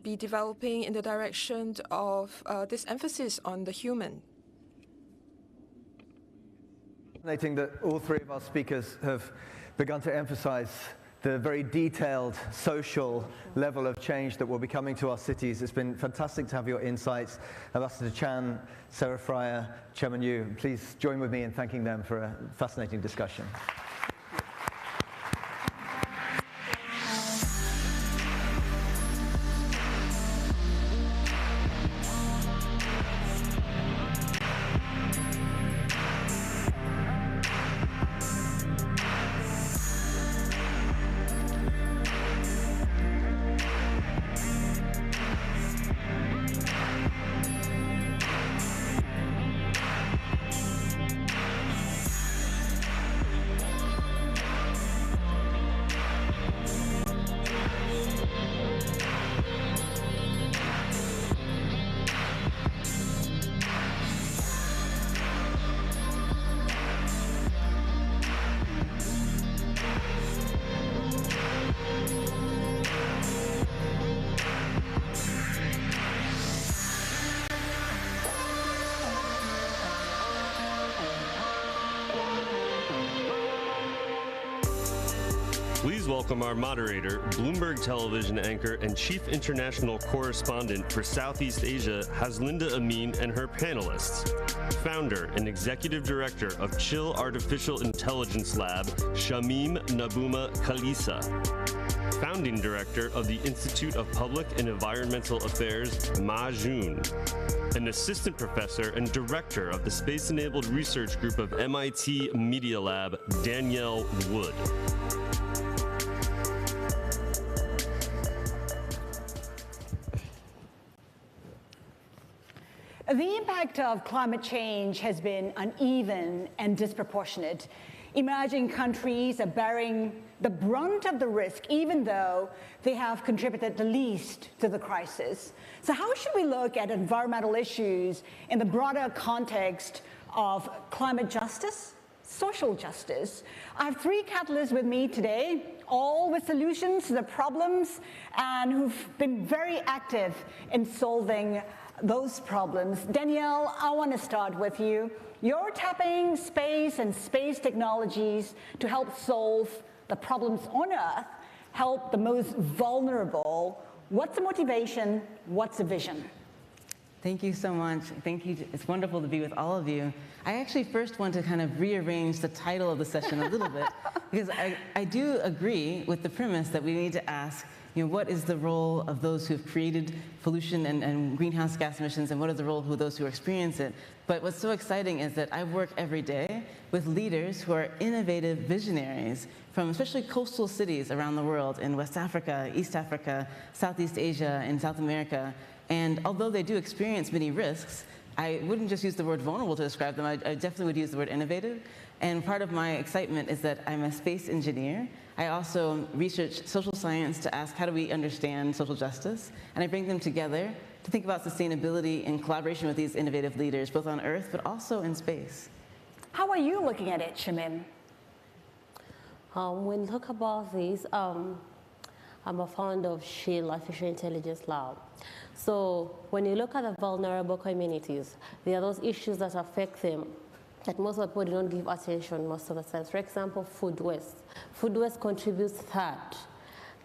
be developing in the direction of this emphasis on the human. Fascinating that all 3 of our speakers have begun to emphasize the very detailed social level of change that will be coming to our cities. It's been fantastic to have your insights. Ambassador Chan, Sarah Fryer, Chairman Yu, please join with me in thanking them for a fascinating discussion. Please welcome our moderator, Bloomberg television anchor and chief international correspondent for Southeast Asia, Haslinda Amin, and her panelists. Founder and executive director of Chill Artificial Intelligence Lab, Shamim Nabuma Khalisa. Founding director of the Institute of Public and Environmental Affairs, Ma Jun. An assistant professor and director of the Space-Enabled Research Group of MIT Media Lab, Danielle Wood. The impact of climate change has been uneven and disproportionate. Emerging countries are bearing the brunt of the risk, even though they have contributed the least to the crisis. So how should we look at environmental issues in the broader context of climate justice, social justice? I have three catalysts with me today, all with solutions to the problems and who've been very active in solving those problems. Danielle, I want to start with you. You're tapping space and space technologies to help solve the problems on Earth, help the most vulnerable. What's the motivation? What's the vision? Thank you so much. Thank you. It's wonderful to be with all of you. I actually first want to kind of rearrange the title of the session a little bit, because I do agree with the premise that we need to ask, what is the role of those who have created pollution and greenhouse gas emissions, and what is the role of those who experience it? But what's so exciting is that I work every day with leaders who are innovative visionaries from especially coastal cities around the world, in West Africa, East Africa, Southeast Asia, and South America. And although they do experience many risks, I wouldn't just use the word vulnerable to describe them. I definitely would use the word innovative. And part of my excitement is that I'm a space engineer. I also research social science to ask how do we understand social justice, and I bring them together to think about sustainability in collaboration with these innovative leaders, both on Earth but also in space. How are you looking at it, Shamin? When we talk about this, I'm a founder of SHIELD, Artificial Intelligence Lab. So when you look at the vulnerable communities, there are those issues that affect them that most of the people don't give attention most of the time. For example, food waste. Food waste contributes third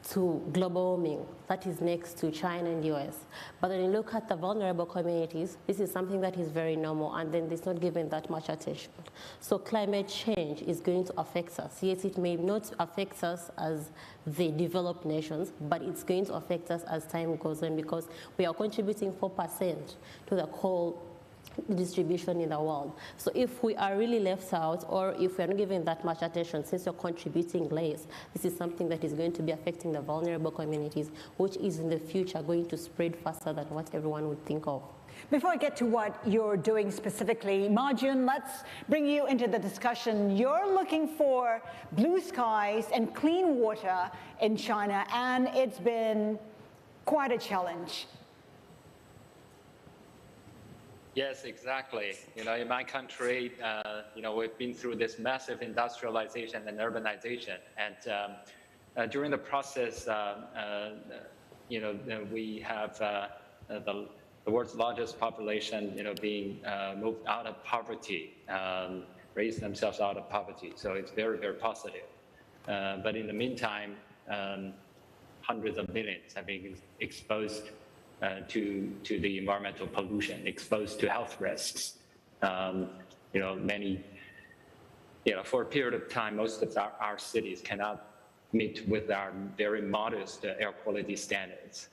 to global warming. That is next to China and US. But when you look at the vulnerable communities, this is something that is very normal, and then it's not given that much attention. So climate change is going to affect us. Yes, it may not affect us as the developed nations, but it's going to affect us as time goes on, because we are contributing 4% to the coal distribution in the world. So if we are really left out, or if we are not giving that much attention, since you're contributing less, this is something that is going to be affecting the vulnerable communities, which is in the future going to spread faster than what everyone would think of. Before I get to what you're doing specifically, Marjun, let's bring you into the discussion. You're looking for blue skies and clean water in China, and it's been quite a challenge. Yes, exactly. In my country, we've been through this massive industrialization and urbanization, and during the process, we have the world's largest population, being moved out of poverty, raised themselves out of poverty. So it's very, very positive. But in the meantime, hundreds of millions have been exposed to the environmental pollution, exposed to health risks. Many, for a period of time, most of our cities cannot meet with our very modest air quality standards.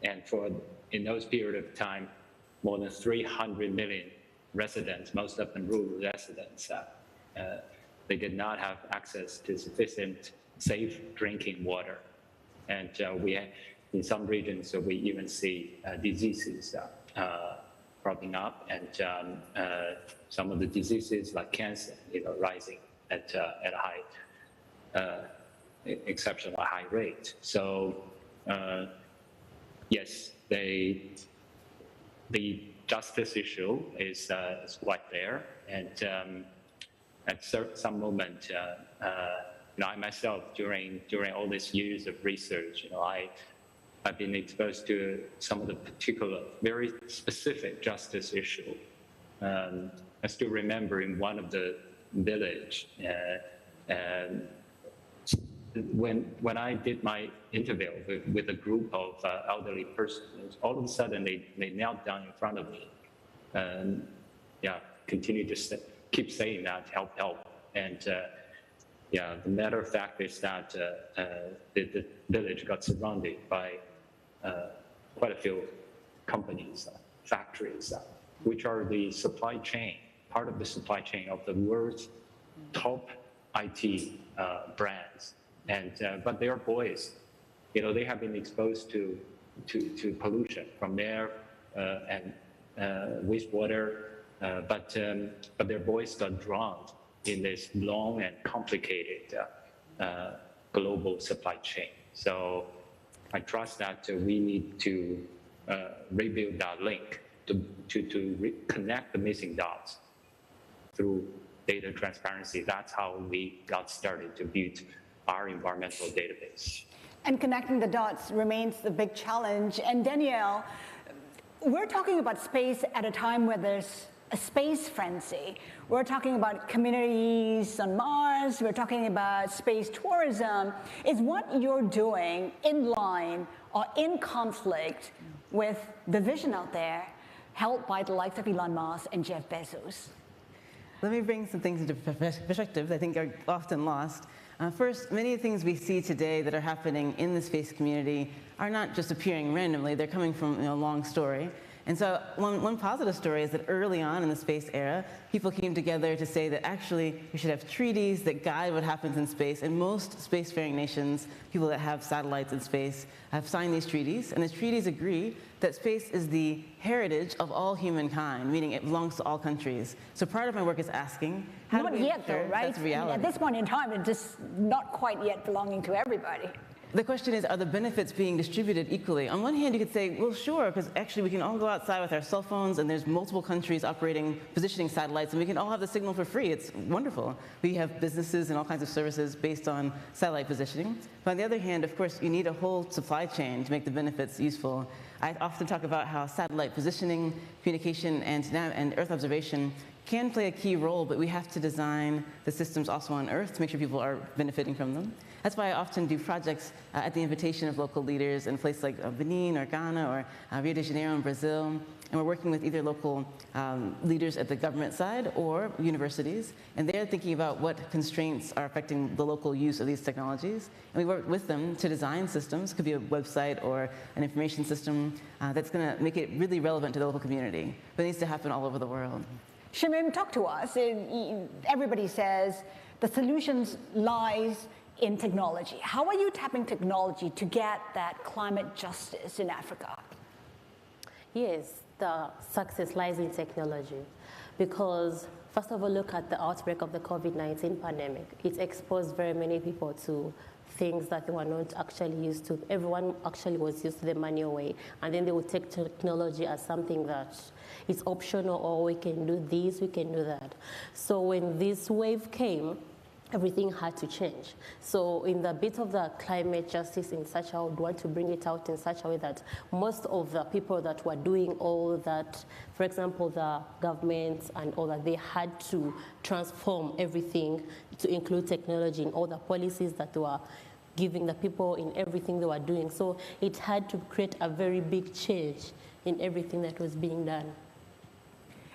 And in those period of time, more than 300 million residents, most of them rural residents, they did not have access to sufficient safe drinking water. And in some regions, we even see diseases cropping up, and some of the diseases like cancer, rising at a high, exceptional high rate. So yes, the justice issue is quite there, and at some moment, I myself, during all these years of research, I've been exposed to some of the particular, very specific justice issue. I still remember in one of the village, when I did my interview with a group of elderly persons, all of a sudden they knelt down in front of me, and continue to keep saying that, help, help. And the matter of fact is that the village got surrounded by quite a few companies, factories, which are the supply chain, part of the supply chain of the world's top IT brands. And but they are boys, they have been exposed to pollution from air and wastewater, but their boys got drowned in this long and complicated global supply chain. So I trust that we need to rebuild that link to connect the missing dots through data transparency. That's how we got started to build our environmental database. And connecting the dots remains the big challenge. And Danielle, we're talking about space at a time where there's a space frenzy. We're talking about communities on Mars. We're talking about space tourism. Is what you're doing in line or in conflict with the vision out there held by the likes of Elon Musk and Jeff Bezos? Let me bring some things into perspective that I think are often lost. First, many of the things we see today that are happening in the space community are not just appearing randomly. They're coming from a long story. And so one positive story is that early on in the space era, people came together to say that actually we should have treaties that guide what happens in space. And most spacefaring nations, people that have satellites in space, have signed these treaties. And the treaties agree that space is the heritage of all humankind, meaning it belongs to all countries. So part of my work is asking, how do we Not yet, though, right? That's reality? At this point in time, it's just not quite yet belonging to everybody. The question is, are the benefits being distributed equally? On one hand, you could say, well, sure, because actually we can all go outside with our cell phones, and there's multiple countries operating, positioning satellites, and we can all have the signal for free. It's wonderful. We have businesses and all kinds of services based on satellite positioning. But on the other hand, of course, you need a whole supply chain to make the benefits useful. I often talk about how satellite positioning, communication, and Earth observation can play a key role, but we have to design the systems also on Earth to make sure people are benefiting from them. That's why I often do projects at the invitation of local leaders in places like Benin or Ghana or Rio de Janeiro in Brazil. And we're working with either local leaders at the government side or universities. And they're thinking about what constraints are affecting the local use of these technologies. And we work with them to design systems. It could be a website or an information system that's going to make it really relevant to the local community. But it needs to happen all over the world. Shimim, talk to us. Everybody says the solutions lies in technology. How are you tapping technology to get that climate justice in Africa? Yes, the success lies in technology because, first of all, look at the outbreak of the COVID-19 pandemic. It exposed very many people to things that they were not actually used to. Everyone actually was used to the manual way, and then they would take technology as something that is optional, or we can do this, we can do that. So when this wave came, everything had to change. So in the bit of the climate justice in such a way, I would want to bring it out in such a way that most of the people that were doing all that, for example, the governments and all that, they had to transform everything to include technology in all the policies that they were giving the people in everything they were doing. So it had to create a very big change in everything that was being done.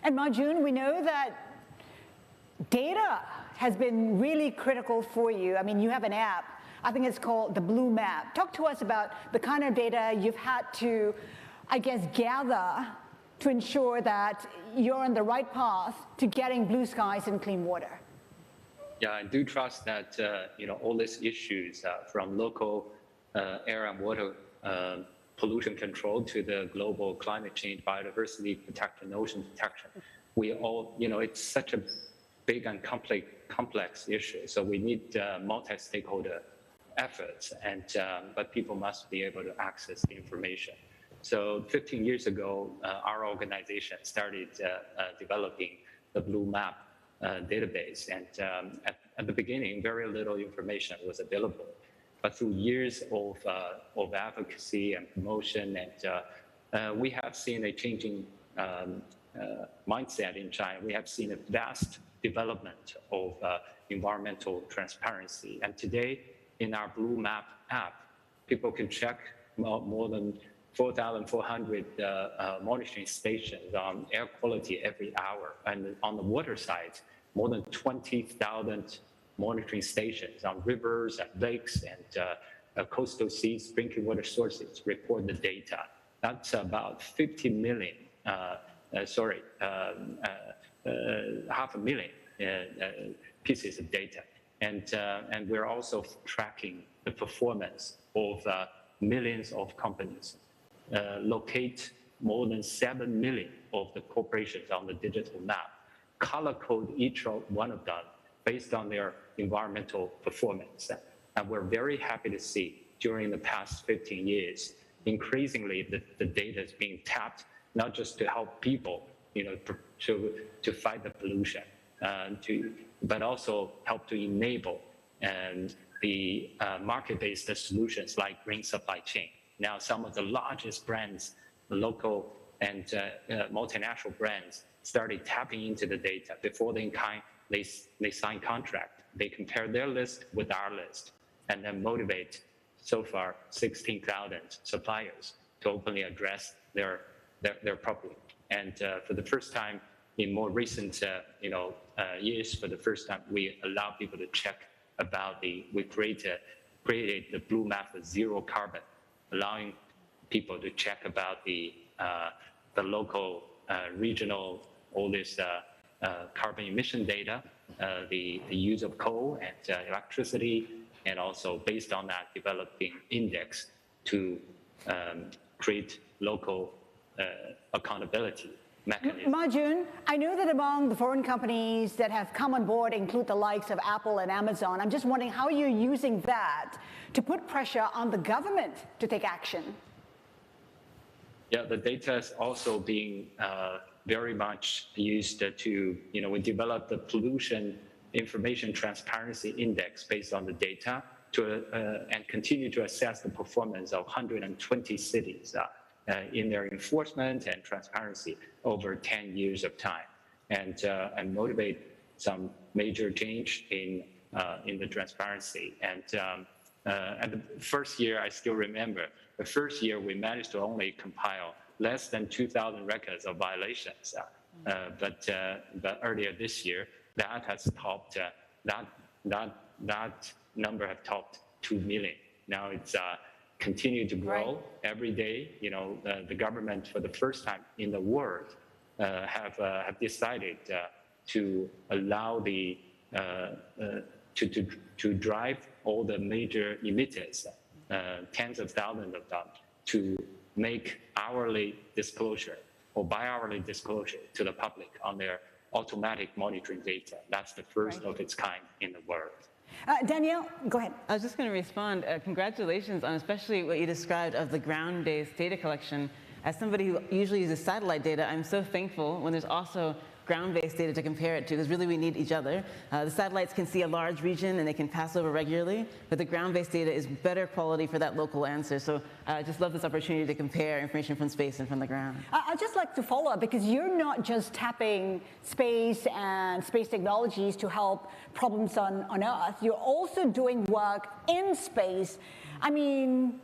And Majun, we know that data has been really critical for you. I mean, you have an app. I think it's called the Blue Map. Talk to us about the kind of data you've had to, I guess, gather to ensure that you're on the right path to getting blue skies and clean water. Yeah, I do trust that all these issues from local air and water pollution control to the global climate change, biodiversity protection, ocean protection, we all, it's such a big and complex issue. So we need multi-stakeholder efforts, but people must be able to access the information. So 15 years ago, our organization started developing the Blue Map database. And at the beginning, very little information was available. But through years of advocacy and promotion, and we have seen a changing mindset in China. We have seen a vast development of environmental transparency. And today, in our Blue Map app, people can check more than 4,400 monitoring stations on air quality every hour. And on the water side, more than 20,000 monitoring stations on rivers and lakes and coastal seas, drinking water sources report the data. That's about 50 million, 500,000 pieces of data. And we're also tracking the performance of millions of companies, locate more than 7 million of the corporations on the digital map, color code each one of them based on their environmental performance. And we're very happy to see during the past 15 years, increasingly the data is being tapped, not just to help people, to fight the pollution, but also help to enable the market-based solutions like green supply chain. Now, some of the largest brands, local and multinational brands, started tapping into the data before they sign contract. They compare their list with our list, and then motivate so far 16,000 suppliers to openly address their problem. And for the first time in more recent years, for the first time, we allow people to check about we created the Blue Map for zero carbon, allowing people to check about the local, regional, all this carbon emission data, the use of coal and electricity, and also based on that, developing index to create local accountability mechanism. Majun, I know that among the foreign companies that have come on board include the likes of Apple and Amazon. I'm just wondering how you're using that to put pressure on the government to take action. Yeah, the data is also being very much used to, we developed the pollution information transparency index based on the data and continue to assess the performance of 120 cities in their enforcement and transparency over 10 years of time, and motivate some major change in the transparency. And the first year, I still remember, the first year we managed to only compile less than 2,000 records of violations. But earlier this year, that has topped, that number has topped 2 million. Now it's continued to grow every day. The government, for the first time in the world, have decided to allow to drive all the major emitters, tens of thousands of them, to make hourly disclosure or bi-hourly disclosure to the public on their automatic monitoring data. That's the first of its kind in the world. Danielle, go ahead. I was just going to respond. Congratulations on especially what you described of the ground-based data collection. As somebody who usually uses satellite data, I'm so thankful when there's also ground-based data to compare it to, because really we need each other. The satellites can see a large region and they can pass over regularly, but the ground-based data is better quality for that local answer. So I just love this opportunity to compare information from space and from the ground. I'd just like to follow up, because you're not just tapping space and space technologies to help problems on Earth. You're also doing work in space. I mean,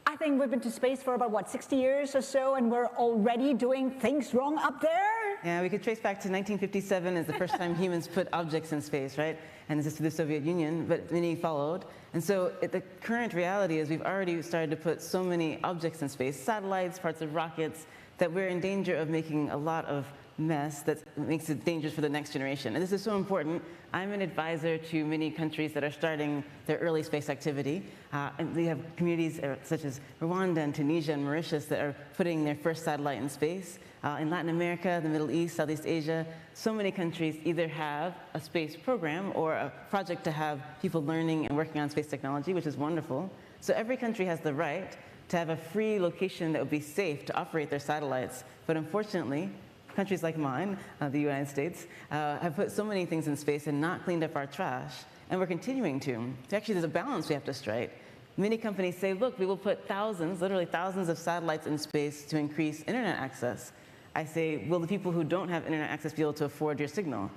I think we've been to space for about, 60 years or so, and we're already doing things wrong up there? Yeah, we could trace back to 1957 as the first time humans put objects in space, right? And this is to the Soviet Union, but many followed. And so the current reality is we've already started to put so many objects in space, satellites, parts of rockets, that we're in danger of making a lot of mess that makes it dangerous for the next generation. And this is so important. I'm an advisor to many countries that are starting their early space activity. And we have communities such as Rwanda and Tunisia and Mauritius that are putting their first satellite in space. In Latin America, the Middle East, Southeast Asia, so many countries either have a space program or a project to have people learning and working on space technology, which is wonderful. So every country has the right to have a free location that would be safe to operate their satellites. But unfortunately, countries like mine, the United States, have put so many things in space and not cleaned up our trash, and we're continuing to. So actually, there's a balance we have to strike. Many companies say, look, we will put thousands, literally thousands of satellites in space to increase internet access. I say, will the people who don't have internet access be able to afford your signal?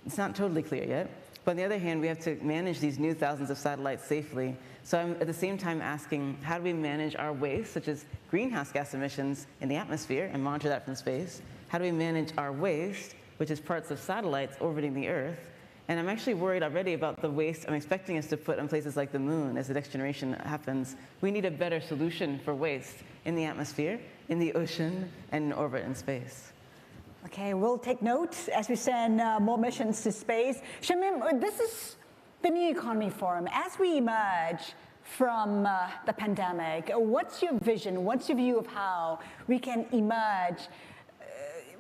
It's not totally clear yet. But on the other hand, we have to manage these new thousands of satellites safely. So I'm at the same time asking, how do we manage our waste, such as greenhouse gas emissions in the atmosphere, and monitor that from space? How do we manage our waste, which is parts of satellites orbiting the Earth? And I'm actually worried already about the waste I'm expecting us to put on places like the moon as the next generation happens. We need a better solution for waste in the atmosphere, in the ocean, and in orbit in space. Okay, we'll take note as we send more missions to space. Shamim, this is the New Economy Forum. As we emerge from the pandemic. What's your vision? What's your view of how we can emerge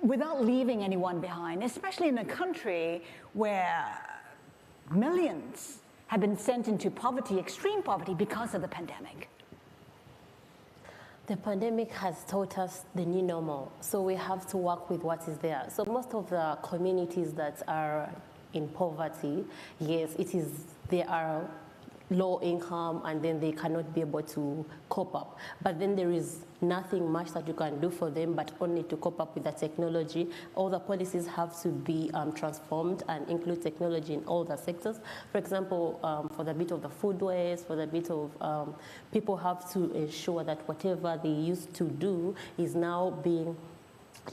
without leaving anyone behind, especially in a country where millions have been sent into poverty, extreme poverty, because of the pandemic? The pandemic has taught us the new normal, so we have to work with what is there. So most of the communities that are in poverty, yes, they are low income and then they cannot be able to cope up. But then there is nothing much that you can do for them but only to cope up with the technology. All the policies have to be transformed and include technology in all the sectors. For example, for the bit of the food waste, for the bit of people have to ensure that whatever they used to do is now being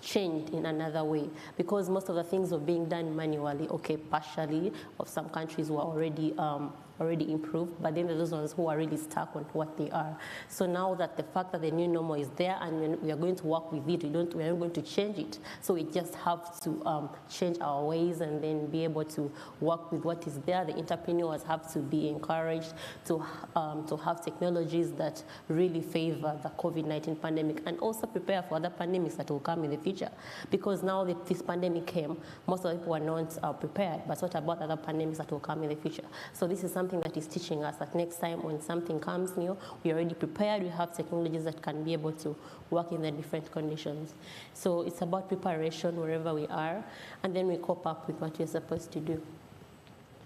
changed in another way, because most of the things were being done manually, okay, partially, of some countries were already improved, but then there's those ones who are really stuck on what they are. So now that the fact that the new normal is there and we are going to work with it, we are not going to change it. So we just have to change our ways and then be able to work with what is there. The entrepreneurs have to be encouraged to have technologies that really favor the COVID-19 pandemic and also prepare for other pandemics that will come in the future. Because now that this pandemic came, most of the people are not prepared, but what about other pandemics that will come in the future? So this is something that is teaching us that next time when something comes new, we're already prepared, we have technologies that can be able to work in the different conditions. So it's about preparation wherever we are, and then we cope up with what we're supposed to do.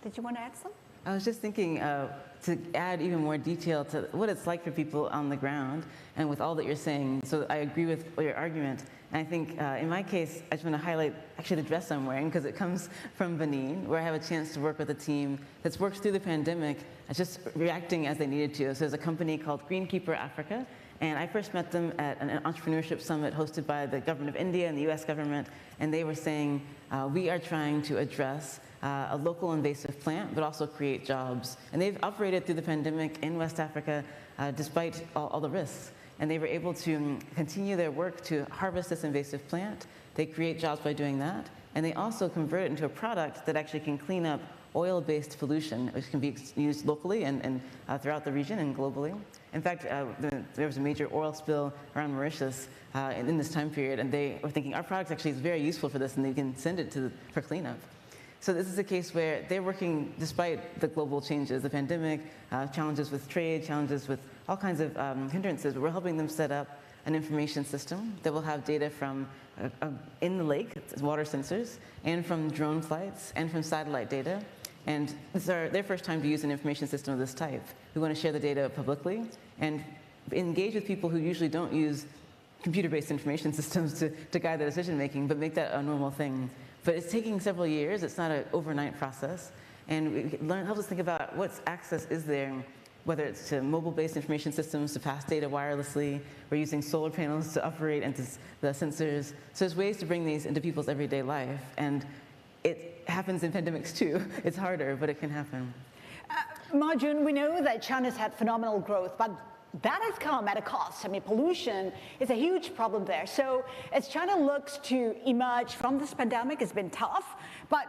Did you want to add something? I was just thinking to add even more detail to what it's like for people on the ground and with all that you're saying. So I agree with your argument. And I think in my case, I just want to highlight actually the dress I'm wearing because it comes from Benin, where I have a chance to work with a team that's worked through the pandemic, just reacting as they needed to. So there's a company called Greenkeeper Africa. And I first met them at an entrepreneurship summit hosted by the government of India and the US government. And they were saying, we are trying to address a local invasive plant, but also create jobs. And they've operated through the pandemic in West Africa despite all the risks. And they were able to continue their work to harvest this invasive plant. They create jobs by doing that. And they also convert it into a product that actually can clean up oil-based pollution, which can be used locally and throughout the region and globally. In fact, there was a major oil spill around Mauritius in this time period, and they were thinking, our product actually is very useful for this, and they can send it for cleanup. So this is a case where they're working despite the global changes, the pandemic, challenges with trade, challenges with all kinds of hindrances, but we're helping them set up an information system that will have data from in the lake, water sensors, and from drone flights, and from satellite data. And this is their first time to use an information system of this type. We want to share the data publicly and engage with people who usually don't use computer-based information systems to guide their decision-making, but make that a normal thing. But it's taking several years. It's not an overnight process. And it helps us think about what access is there, whether it's to mobile-based information systems to pass data wirelessly. We're using solar panels to operate into the sensors. So there's ways to bring these into people's everyday life. And it happens in pandemics too. It's harder, but it can happen. Marjun, we know that China's had phenomenal growth, but that has come at a cost. I mean, pollution is a huge problem there. So as China looks to emerge from this pandemic, it's been tough. But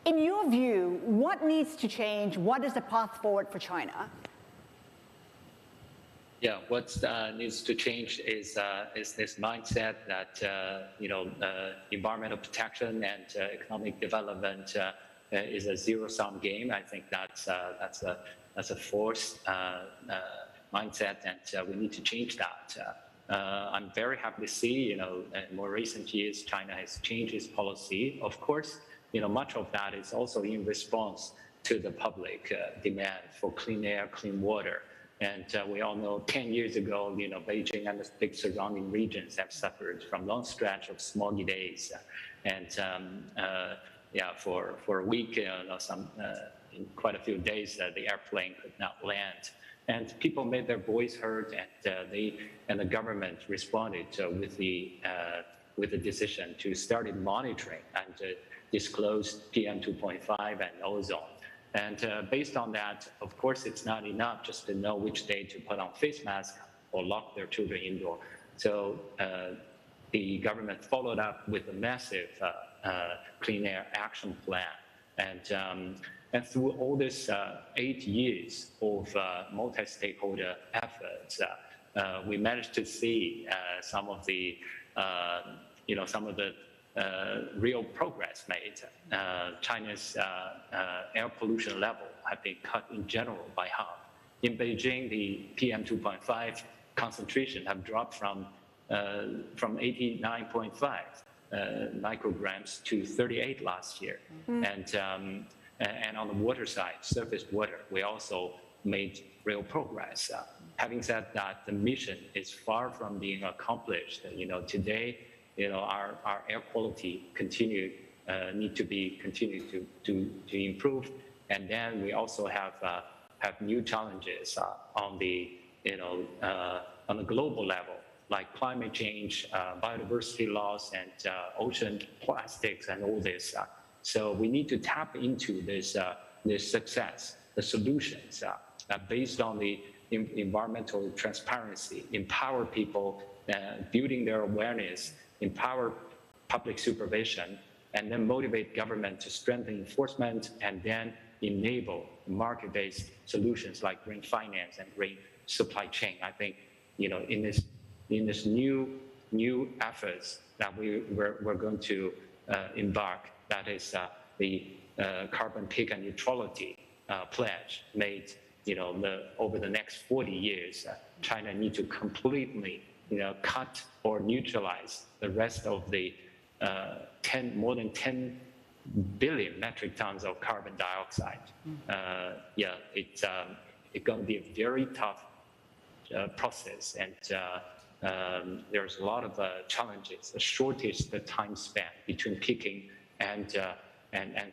in your view, what needs to change? What is the path forward for China? Yeah, what needs to change is this mindset that environmental protection and economic development is a zero-sum game. I think that's a forced mindset, and we need to change that. I'm very happy to see, in more recent years, China has changed its policy. Of course, much of that is also in response to the public demand for clean air, clean water. And we all know 10 years ago, Beijing and the big surrounding regions have suffered from long stretch of smoggy days. And for a week, in quite a few days, the airplane could not land. And people made their voice heard, and the government responded with the decision to start monitoring and disclose PM 2.5 and ozone. And based on that, of course, it's not enough just to know which day to put on face masks or lock their children indoor. So the government followed up with a massive clean air action plan. And And through all this 8 years of multi-stakeholder efforts, we managed to see some of the real progress made. China's air pollution level have been cut in general by half. In Beijing, the PM2.5 concentration have dropped from 89.5 micrograms to 38 last year. And on the water side, surface water, we also made real progress. Having said that, the mission is far from being accomplished. Today, our air quality need to be continued to improve, and then we also have new challenges on the global level, like climate change, biodiversity loss, and ocean plastics, and all this. So we need to tap into this success, the solutions based on the environmental transparency, empower people, building their awareness, empower public supervision, and then motivate government to strengthen enforcement, and then enable market-based solutions like green finance and green supply chain. I think, in this new efforts that we're going to embark, that is the carbon peak and neutrality pledge made. Over the next 40 years, China needs to completely, cut or neutralize the rest of the more than 10 billion metric tons of carbon dioxide. It's going to be a very tough process, and there's a lot of challenges, the shortage, the time span between peaking and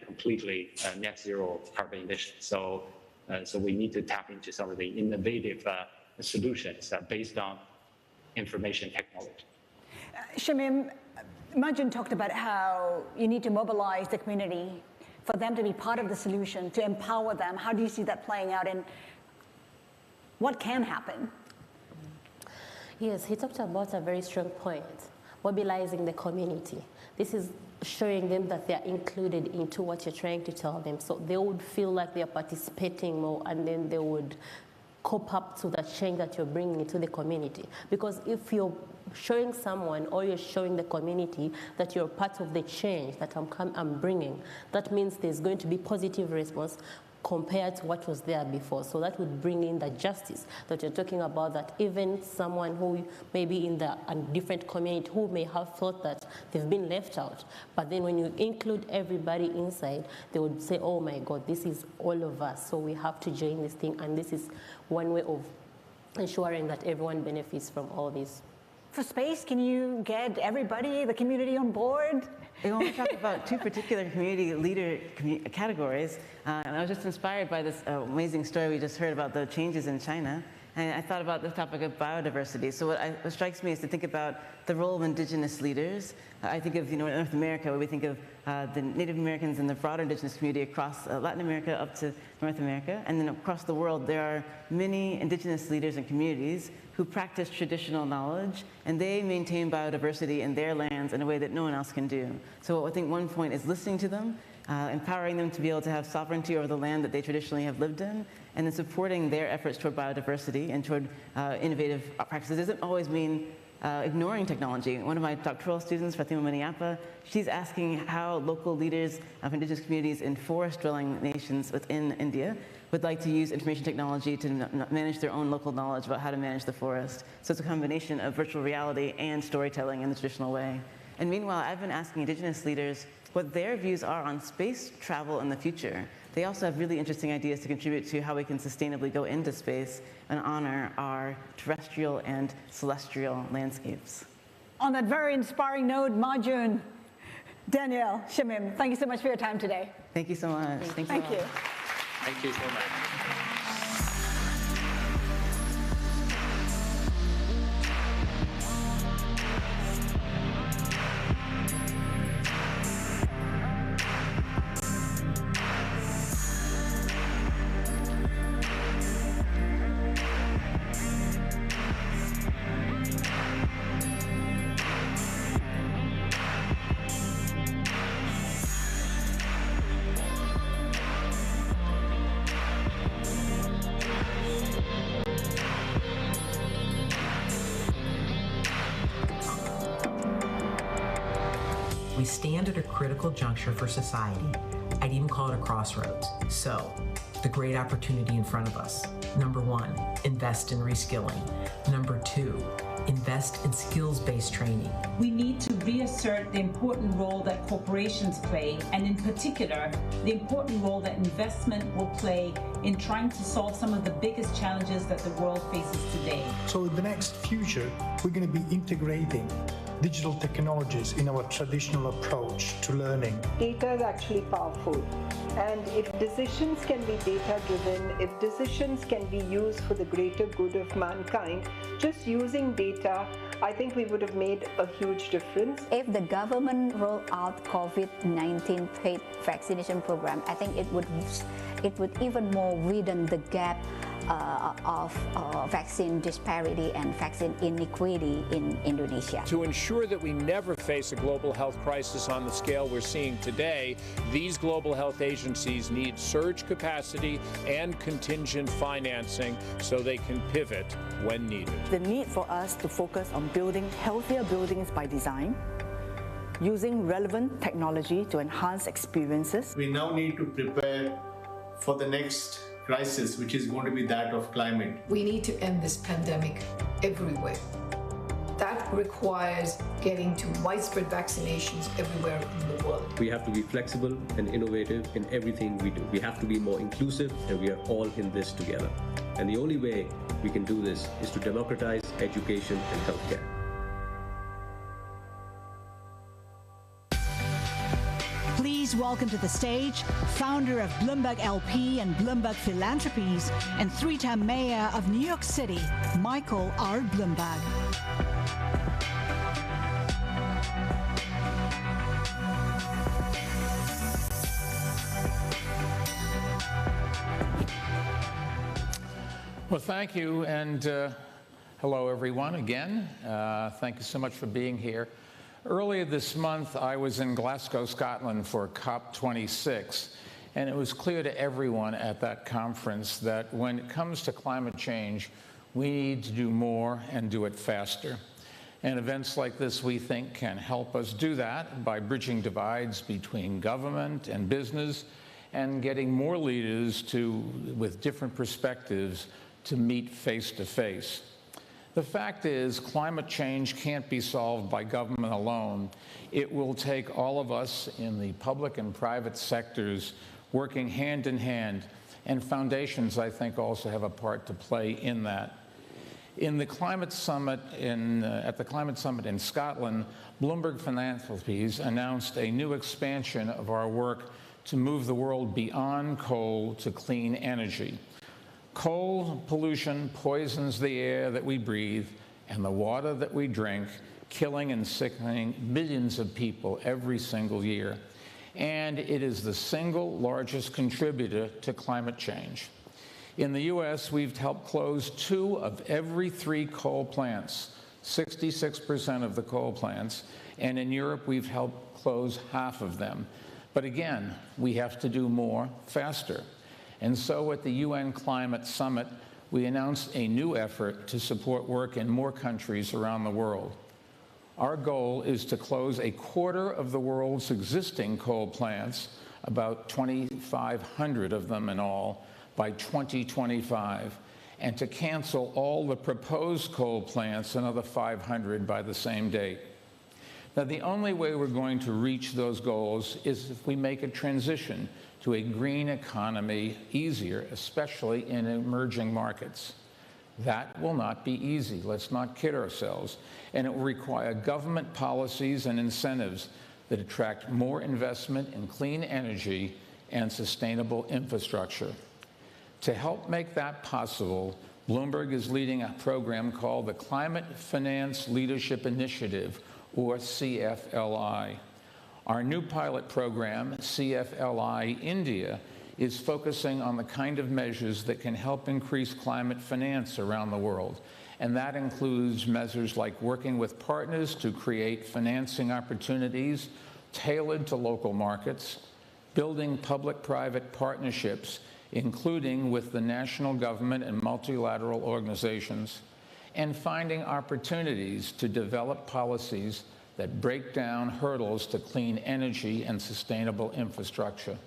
completely net zero carbon emissions. So we need to tap into some of the innovative solutions based on information technology. Shamim, Majun talked about how you need to mobilize the community for them to be part of the solution, to empower them. How do you see that playing out, and what can happen? Yes, he talked about a very strong point, mobilizing the community. This is showing them that they're included into what you're trying to tell them. So they would feel like they're participating more, and then they would cope up to the change that you're bringing into the community. Because if you're showing someone, or you're showing the community that you're part of the change that I'm bringing, that means there's going to be positive response compared to what was there before. So that would bring in the justice that you're talking about, that even someone who may be in a different community who may have thought that they've been left out, but then when you include everybody inside, they would say, oh my God, this is all of us, so we have to join this thing, and this is one way of ensuring that everyone benefits from all this. For space, can you get everybody, the community, on board? I want to talk about two particular community leader categories, and I was just inspired by this amazing story we just heard about the changes in China, and I thought about the topic of biodiversity. So what strikes me is to think about the role of indigenous leaders. I think of North America, where we think of the Native Americans and the broader indigenous community across Latin America up to North America, and then across the world there are many indigenous leaders and communities who practice traditional knowledge, and they maintain biodiversity in their lands in a way that no one else can do. So I think one point is listening to them, empowering them to be able to have sovereignty over the land that they traditionally have lived in, and then supporting their efforts toward biodiversity and toward innovative practices. It doesn't always mean ignoring technology. One of my doctoral students, Fatima Maniapa, she's asking how local leaders of indigenous communities in forest-dwelling nations within India would like to use information technology to manage their own local knowledge about how to manage the forest. So it's a combination of virtual reality and storytelling in the traditional way. And meanwhile, I've been asking indigenous leaders what their views are on space travel in the future. They also have really interesting ideas to contribute to how we can sustainably go into space and honor our terrestrial and celestial landscapes. On that very inspiring note, Majun, Danielle, Shamim, thank you so much for your time today. Thank you so much. Thank you. Thank you so much. We stand at a critical juncture for society. I'd even call it a crossroads. So, the great opportunity in front of us. Number one, invest in reskilling. Number two, invest in skills-based training. We need to reassert the important role that corporations play, and in particular, the important role that investment will play in trying to solve some of the biggest challenges that the world faces today. So in the next future, we're going to be integrating digital technologies in our traditional approach to learning. Data is actually powerful. And if decisions can be data-driven, if decisions can be used for the greater good of mankind, just using data, I think we would have made a huge difference. If the government rolled out COVID-19 paid vaccination program, I think it would even more widen the gap of vaccine disparity and vaccine inequity in Indonesia. To ensure that we never face a global health crisis on the scale we're seeing today, these global health agencies need surge capacity and contingent financing so they can pivot when needed. The need for us to focus on building healthier buildings by design, using relevant technology to enhance experiences. We now need to prepare for the next crisis, which is going to be that of climate. We need to end this pandemic everywhere. That requires getting to widespread vaccinations everywhere in the world. We have to be flexible and innovative in everything we do. We have to be more inclusive, and we are all in this together. And the only way we can do this is to democratize education and healthcare. Please welcome to the stage founder of Bloomberg LP and Bloomberg Philanthropies and three-time mayor of New York City, Michael R. Bloomberg. Well, thank you, and hello, everyone, again. Thank you so much for being here. Earlier this month, I was in Glasgow, Scotland for COP26, and it was clear to everyone at that conference that when it comes to climate change, we need to do more and do it faster. And events like this, we think, can help us do that by bridging divides between government and business and getting more leaders with different perspectives to meet face to face. The fact is, climate change can't be solved by government alone. It will take all of us in the public and private sectors working hand in hand, and foundations, I think, also have a part to play in that. In the climate summit at the climate summit in Scotland, Bloomberg Philanthropies announced a new expansion of our work to move the world beyond coal to clean energy. Coal pollution poisons the air that we breathe and the water that we drink, killing and sickening millions of people every single year. And it is the single largest contributor to climate change. In the U.S., we've helped close 2 of every 3 coal plants, 66% of the coal plants, and in Europe, we've helped close half of them. But again, we have to do more faster. And so at the UN Climate Summit, we announced a new effort to support work in more countries around the world. Our goal is to close 1/4 of the world's existing coal plants, about 2,500 of them in all, by 2025, and to cancel all the proposed coal plants, another 500 by the same date. Now, the only way we're going to reach those goals is if we make a transition to a green economy easier, especially in emerging markets. That will not be easy, let's not kid ourselves, and it will require government policies and incentives that attract more investment in clean energy and sustainable infrastructure. To help make that possible, Bloomberg is leading a program called the Climate Finance Leadership Initiative, or CFLI. Our new pilot program, CFLI India, is focusing on the kind of measures that can help increase climate finance around the world. And that includes measures like working with partners to create financing opportunities tailored to local markets, building public-private partnerships, including with the national government and multilateral organizations, and finding opportunities to develop policies that break down hurdles to clean energy and sustainable infrastructure.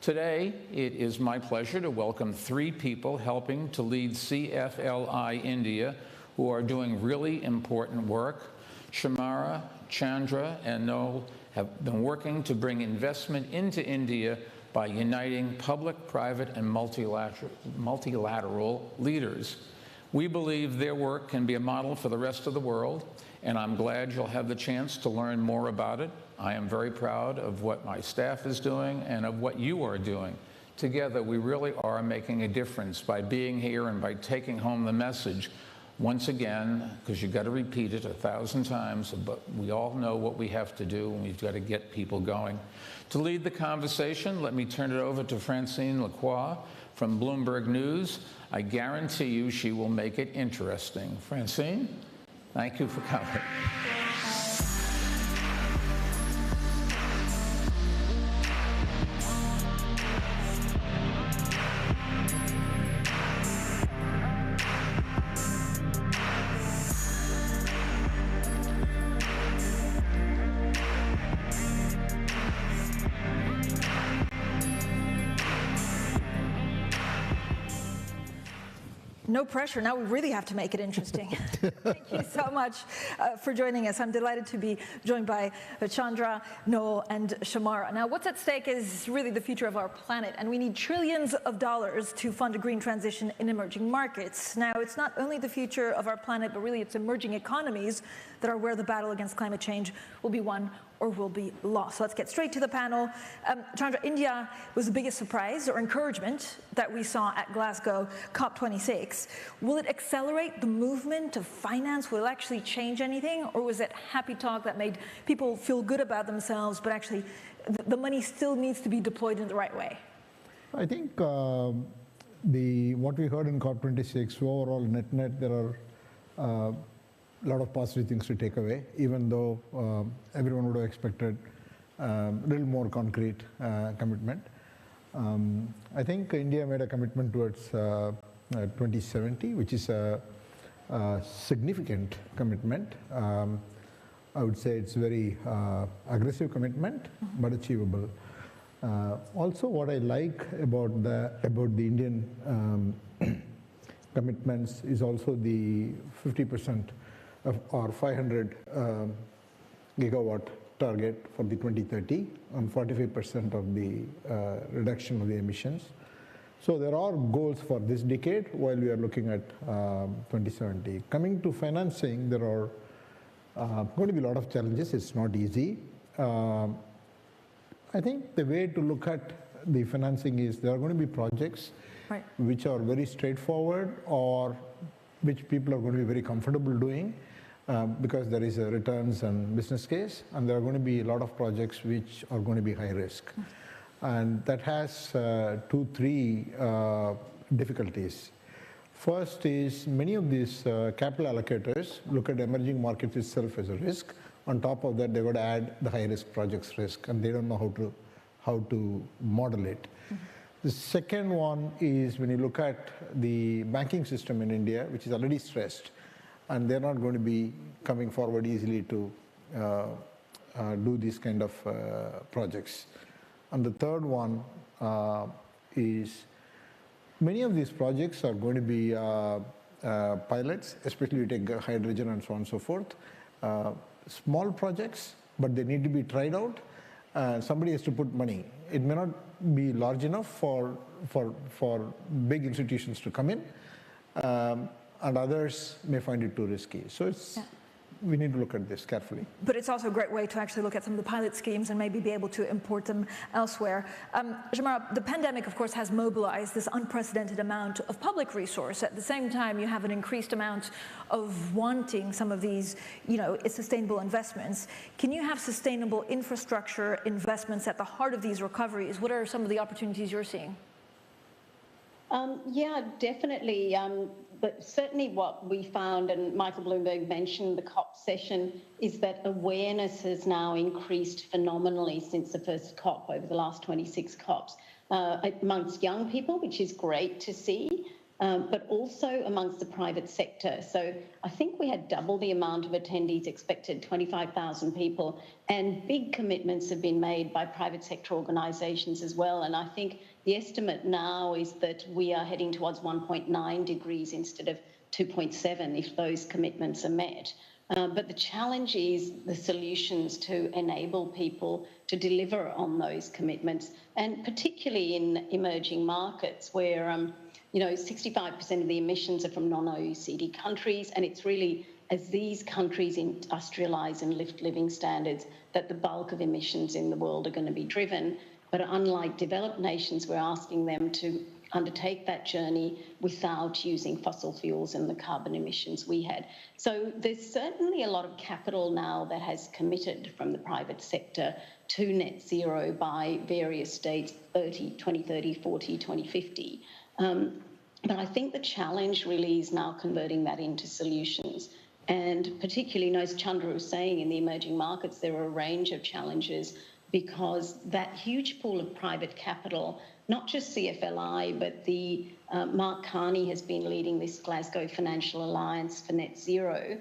Today, it is my pleasure to welcome 3 people helping to lead CFLI India who are doing really important work. Shamara, Chandra, and Noel have been working to bring investment into India by uniting public, private, and multilateral leaders. We believe their work can be a model for the rest of the world, and I'm glad you'll have the chance to learn more about it. I am very proud of what my staff is doing and of what you are doing. Together, we really are making a difference by being here and by taking home the message once again, because you've got to repeat it 1,000 times, but we all know what we have to do, and we've got to get people going. To lead the conversation, let me turn it over to Francine Lacroix from Bloomberg News. I guarantee you she will make it interesting. Francine, thank you for coming. No pressure. Now we really have to make it interesting. Thank you so much for joining us. I'm delighted to be joined by Chandra, Noel, and Shamara. Now, what's at stake is really the future of our planet, and we need trillions of dollars to fund a green transition in emerging markets. Now, it's not only the future of our planet, but really it's emerging economies that are where the battle against climate change will be won or will be lost. So let's get straight to the panel. Chandra, India was the biggest surprise or encouragement that we saw at Glasgow COP26. Will it accelerate the movement of finance? Will it actually change anything? Or was it happy talk that made people feel good about themselves, but actually the money still needs to be deployed in the right way? I think what we heard in COP26, overall net, there are a lot of positive things to take away, even though everyone would have expected a little more concrete commitment. I think India made a commitment towards 2070, which is a significant commitment. I would say it's a very aggressive commitment, but achievable. Also, what I like about the Indian commitments is also the 50% of our 500 gigawatt target for the 2030 and 45% of the reduction of the emissions. So there are goals for this decade while we are looking at 2070. Coming to financing, there are going to be a lot of challenges. It's not easy. I think the way to look at the financing is there are going to be projects which are very straightforward or which people are going to be very comfortable doing because there is a returns and business case, and there are going to be a lot of projects which are going to be high risk. And that has 2-3 difficulties. First is many of these capital allocators look at emerging markets itself as a risk. On top of that, they're going to add the high risk projects risk, and they don't know how to model it. The second one is when you look at the banking system in India, which is already stressed, and they're not going to be coming forward easily to do these kind of projects. And the third one is many of these projects are going to be pilots, especially you take hydrogen and so on and so forth. Small projects, but they need to be tried out. Somebody has to put money. It may not be large enough for big institutions to come in, and others may find it too risky. So we need to look at this carefully. But it's also a great way to actually look at some of the pilot schemes and maybe be able to import them elsewhere. Shamara, the pandemic, of course, has mobilized this unprecedented amount of public resource. At the same time, you have an increased amount of wanting some of these, sustainable investments. Can you have sustainable infrastructure investments at the heart of these recoveries? What are some of the opportunities you're seeing? Yeah, definitely. But certainly what we found, and Michael Bloomberg mentioned the COP session, is that awareness has now increased phenomenally since the first COP over the last 26 COPs amongst young people, which is great to see. but also amongst the private sector. So I think we had double the amount of attendees expected, 25,000 people, and big commitments have been made by private sector organisations as well. And I think the estimate now is that we are heading towards 1.9 degrees instead of 2.7 if those commitments are met. But the challenge is the solutions to enable people to deliver on those commitments, and particularly in emerging markets where 65% of the emissions are from non-OECD countries, and it's really as these countries industrialise and lift living standards that the bulk of emissions in the world are going to be driven. But unlike developed nations, we're asking them to undertake that journey without using fossil fuels and the carbon emissions we had. So there's certainly a lot of capital now that has committed from the private sector to net zero by various states, 2030, 40, 2050. But I think the challenge really is now converting that into solutions. And particularly, as Chandra was saying, in the emerging markets, there are a range of challenges because that huge pool of private capital, not just CFLI, but the Mark Carney has been leading this Glasgow Financial Alliance for Net Zero.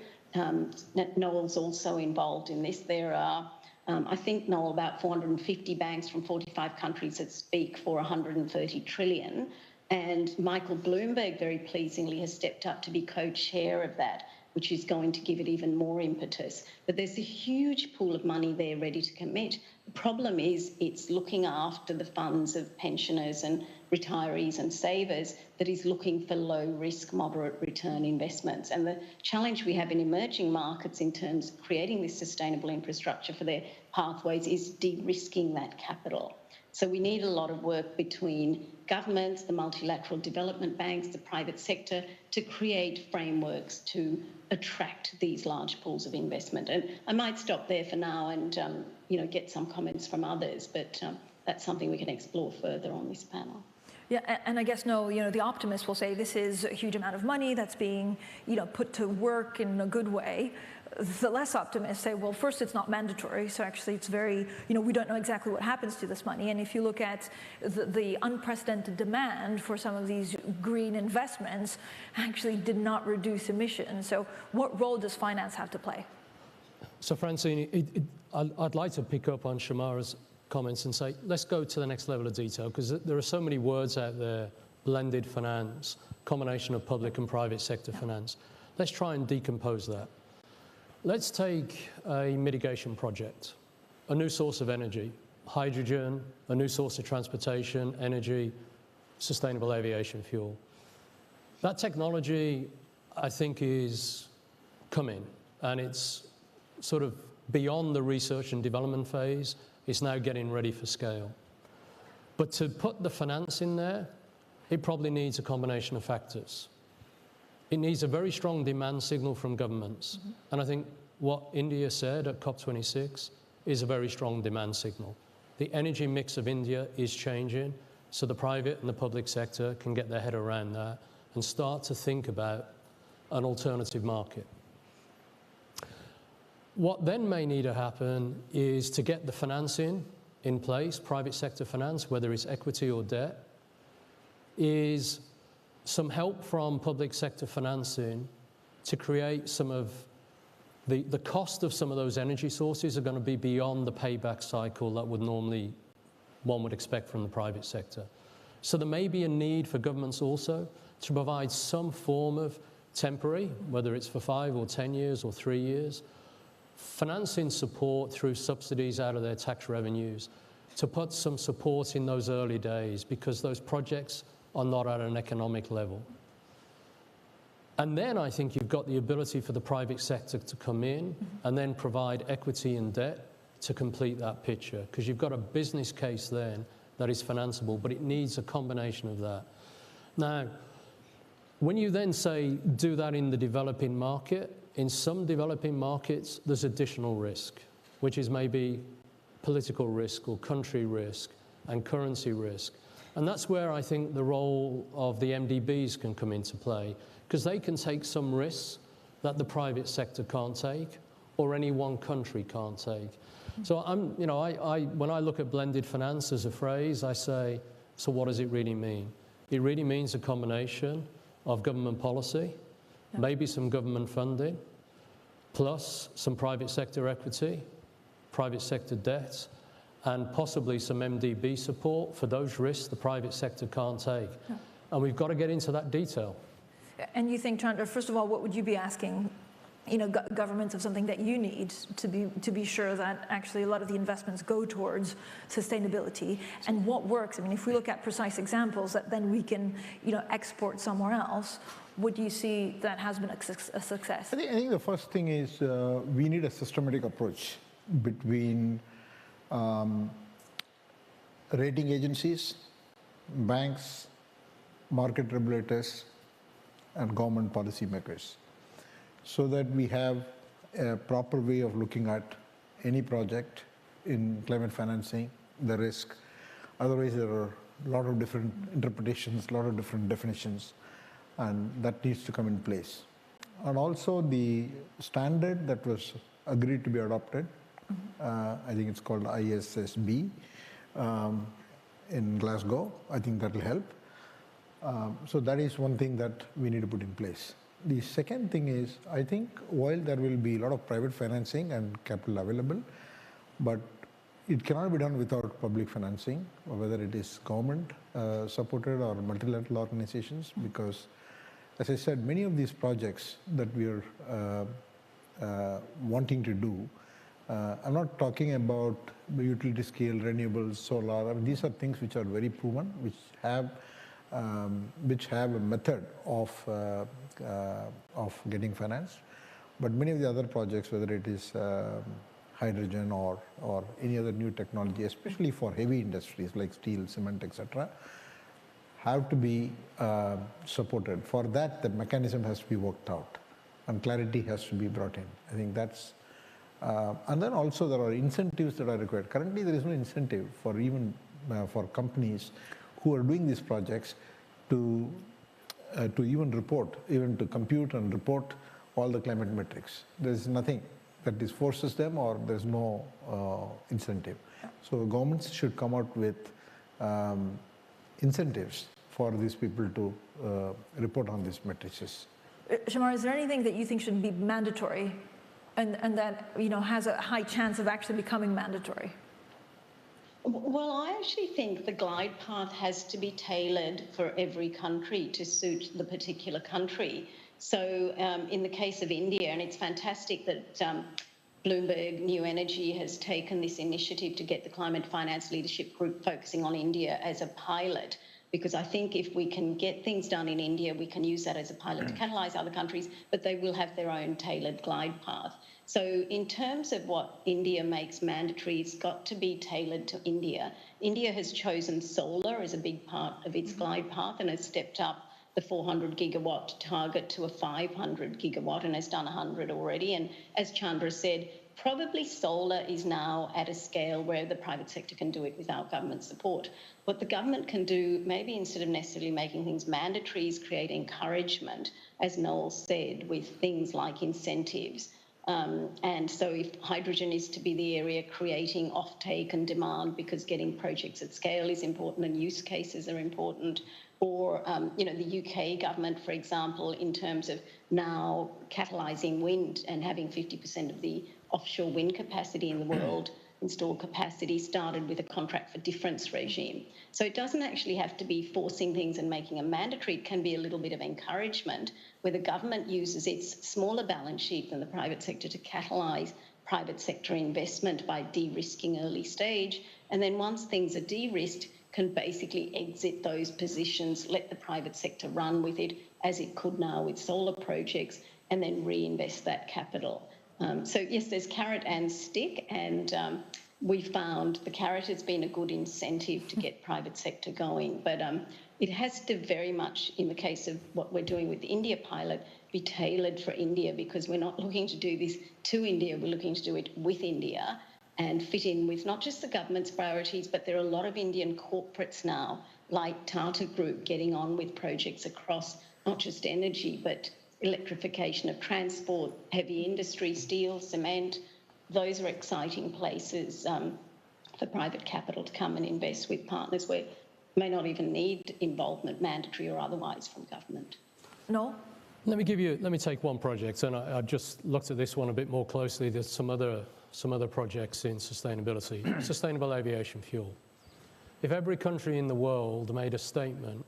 Noel's also involved in this. There are, I think, Noel, about 450 banks from 45 countries that speak for 130 trillion. And Michael Bloomberg, very pleasingly, has stepped up to be co-chair of that, which is going to give it even more impetus. But there's a huge pool of money there ready to commit. The problem is it's looking after the funds of pensioners and retirees and savers that is looking for low-risk, moderate return investments. And the challenge we have in emerging markets in terms of creating this sustainable infrastructure for their pathways is de-risking that capital. So we need a lot of work between governments, the multilateral development banks, the private sector, to create frameworks to attract these large pools of investment. And I might stop there for now and get some comments from others, but that's something we can explore further on this panel. Yeah, and I guess, the optimist will say this is a huge amount of money that's being, put to work in a good way. The less optimists say, well, first, it's not mandatory. So actually, it's very, we don't know exactly what happens to this money. And if you look at the unprecedented demand for some of these green investments, actually did not reduce emissions. So what role does finance have to play? So Francine, I'd like to pick up on Shamara's comments and say, let's go to the next level of detail, because there are so many words out there: blended finance, combination of public and private sector finance. Let's try and decompose that. Let's take a mitigation project, a new source of energy, hydrogen, a new source of transportation, energy, sustainable aviation fuel. That technology, I think, is coming, and it's sort of beyond the research and development phase. It's now getting ready for scale. But to put the finance in there, it probably needs a combination of factors. It needs a very strong demand signal from governments. Mm-hmm. And I think what India said at COP26 is a very strong demand signal. The energy mix of India is changing, so the private and the public sector can get their head around that and start to think about an alternative market. What then may need to happen is to get the financing in place, private sector finance, whether it's equity or debt, is some help from public sector financing to create some of the cost of some of those energy sources are going to be beyond the payback cycle that one would expect from the private sector. So there may be a need for governments also to provide some form of temporary, whether it's for 5 or 10 years or 3 years, financing support through subsidies out of their tax revenues to put some support in those early days, because those projects are not at an economic level. And then I think you've got the ability for the private sector to come in and then provide equity and debt to complete that picture, because you've got a business case then that is financeable, but it needs a combination of that. Now, when you then say do that in the developing market, in some developing markets, there's additional risk, which is maybe political risk or country risk and currency risk. And that's where I think the role of the MDBs can come into play, because they can take some risks that the private sector can't take or any one country can't take. So when I look at blended finance as a phrase, I say, so what does it really mean? It really means a combination of government policy, maybe some government funding, plus some private sector equity, private sector debt, and possibly some MDB support for those risks the private sector can't take. And we've got to get into that detail. And you think, Chandra, first of all, what would you be asking, governments of something that you need to be sure that actually a lot of the investments go towards sustainability, and what works? I mean, if we look at precise examples that then we can, export somewhere else, what do you see that has been a success? I think the first thing is we need a systematic approach between rating agencies, banks, market regulators, and government policymakers, so that we have a proper way of looking at any project in climate financing, the risk. Otherwise, there are a lot of different interpretations, a lot of different definitions, and that needs to come in place. And also the standard that was agreed to be adopted, I think it's called ISSB in Glasgow. I think that will help. So that is one thing that we need to put in place. The second thing is, I think while there will be a lot of private financing and capital available, but it cannot be done without public financing, or whether it is government supported or multilateral organizations, because as I said, many of these projects that we are wanting to do, I'm not talking about the utility scale, renewables, solar. I mean, these are things which are very proven, which have a method of getting financed. But many of the other projects, whether it is hydrogen or any other new technology, especially for heavy industries like steel, cement, etc., have to be supported. For that, the mechanism has to be worked out and clarity has to be brought in. I think that's, and then also there are incentives that are required. Currently, there is no incentive for even for companies who are doing these projects to even report, even to compute and report all the climate metrics. There's nothing that this forces them, or there's no incentive. So governments should come out with incentives for these people to report on these matrices. Shamar, is there anything that you think should be mandatory and that has a high chance of actually becoming mandatory? Well, I actually think the glide path has to be tailored for every country to suit the particular country. So in the case of India, and it's fantastic that Bloomberg New Energy has taken this initiative to get the Climate Finance Leadership Group focusing on India as a pilot, because I think if we can get things done in India, we can use that as a pilot to catalyse other countries, but they will have their own tailored glide path. So in terms of what India makes mandatory, it's got to be tailored to India. India has chosen solar as a big part of its glide path and has stepped up the 400 gigawatt target to a 500 gigawatt and has done 100 already. And as Chandra said, probably solar is now at a scale where the private sector can do it without government support. What the government can do, maybe instead of necessarily making things mandatory, is create encouragement, as Noel said, with things like incentives. And so if hydrogen is to be the area creating offtake and demand because getting projects at scale is important and use cases are important, or, the UK government, for example, in terms of now catalysing wind and having 50% of the offshore wind capacity in the world, installed capacity, started with a contract for difference regime. So it doesn't actually have to be forcing things and making them mandatory. It can be a little bit of encouragement where the government uses its smaller balance sheet than the private sector to catalyse private sector investment by de-risking early stage. And then once things are de-risked, can basically exit those positions, let the private sector run with it as it could now with solar projects, and then reinvest that capital. So yes, there's carrot and stick, and we found the carrot has been a good incentive to get private sector going, but it has to very much, in the case of what we're doing with the India pilot, be tailored for India, because we're not looking to do this to India, we're looking to do it with India and fit in with not just the government's priorities, but there are a lot of Indian corporates now, like Tata Group, getting on with projects across not just energy, but electrification of transport, heavy industry, steel, cement. Those are exciting places for private capital to come and invest with partners where may not even need involvement, mandatory or otherwise, from government. No? Let me take one project, and I just looked at this one a bit more closely. There's some other projects in sustainability. Sustainable aviation fuel. If every country in the world made a statement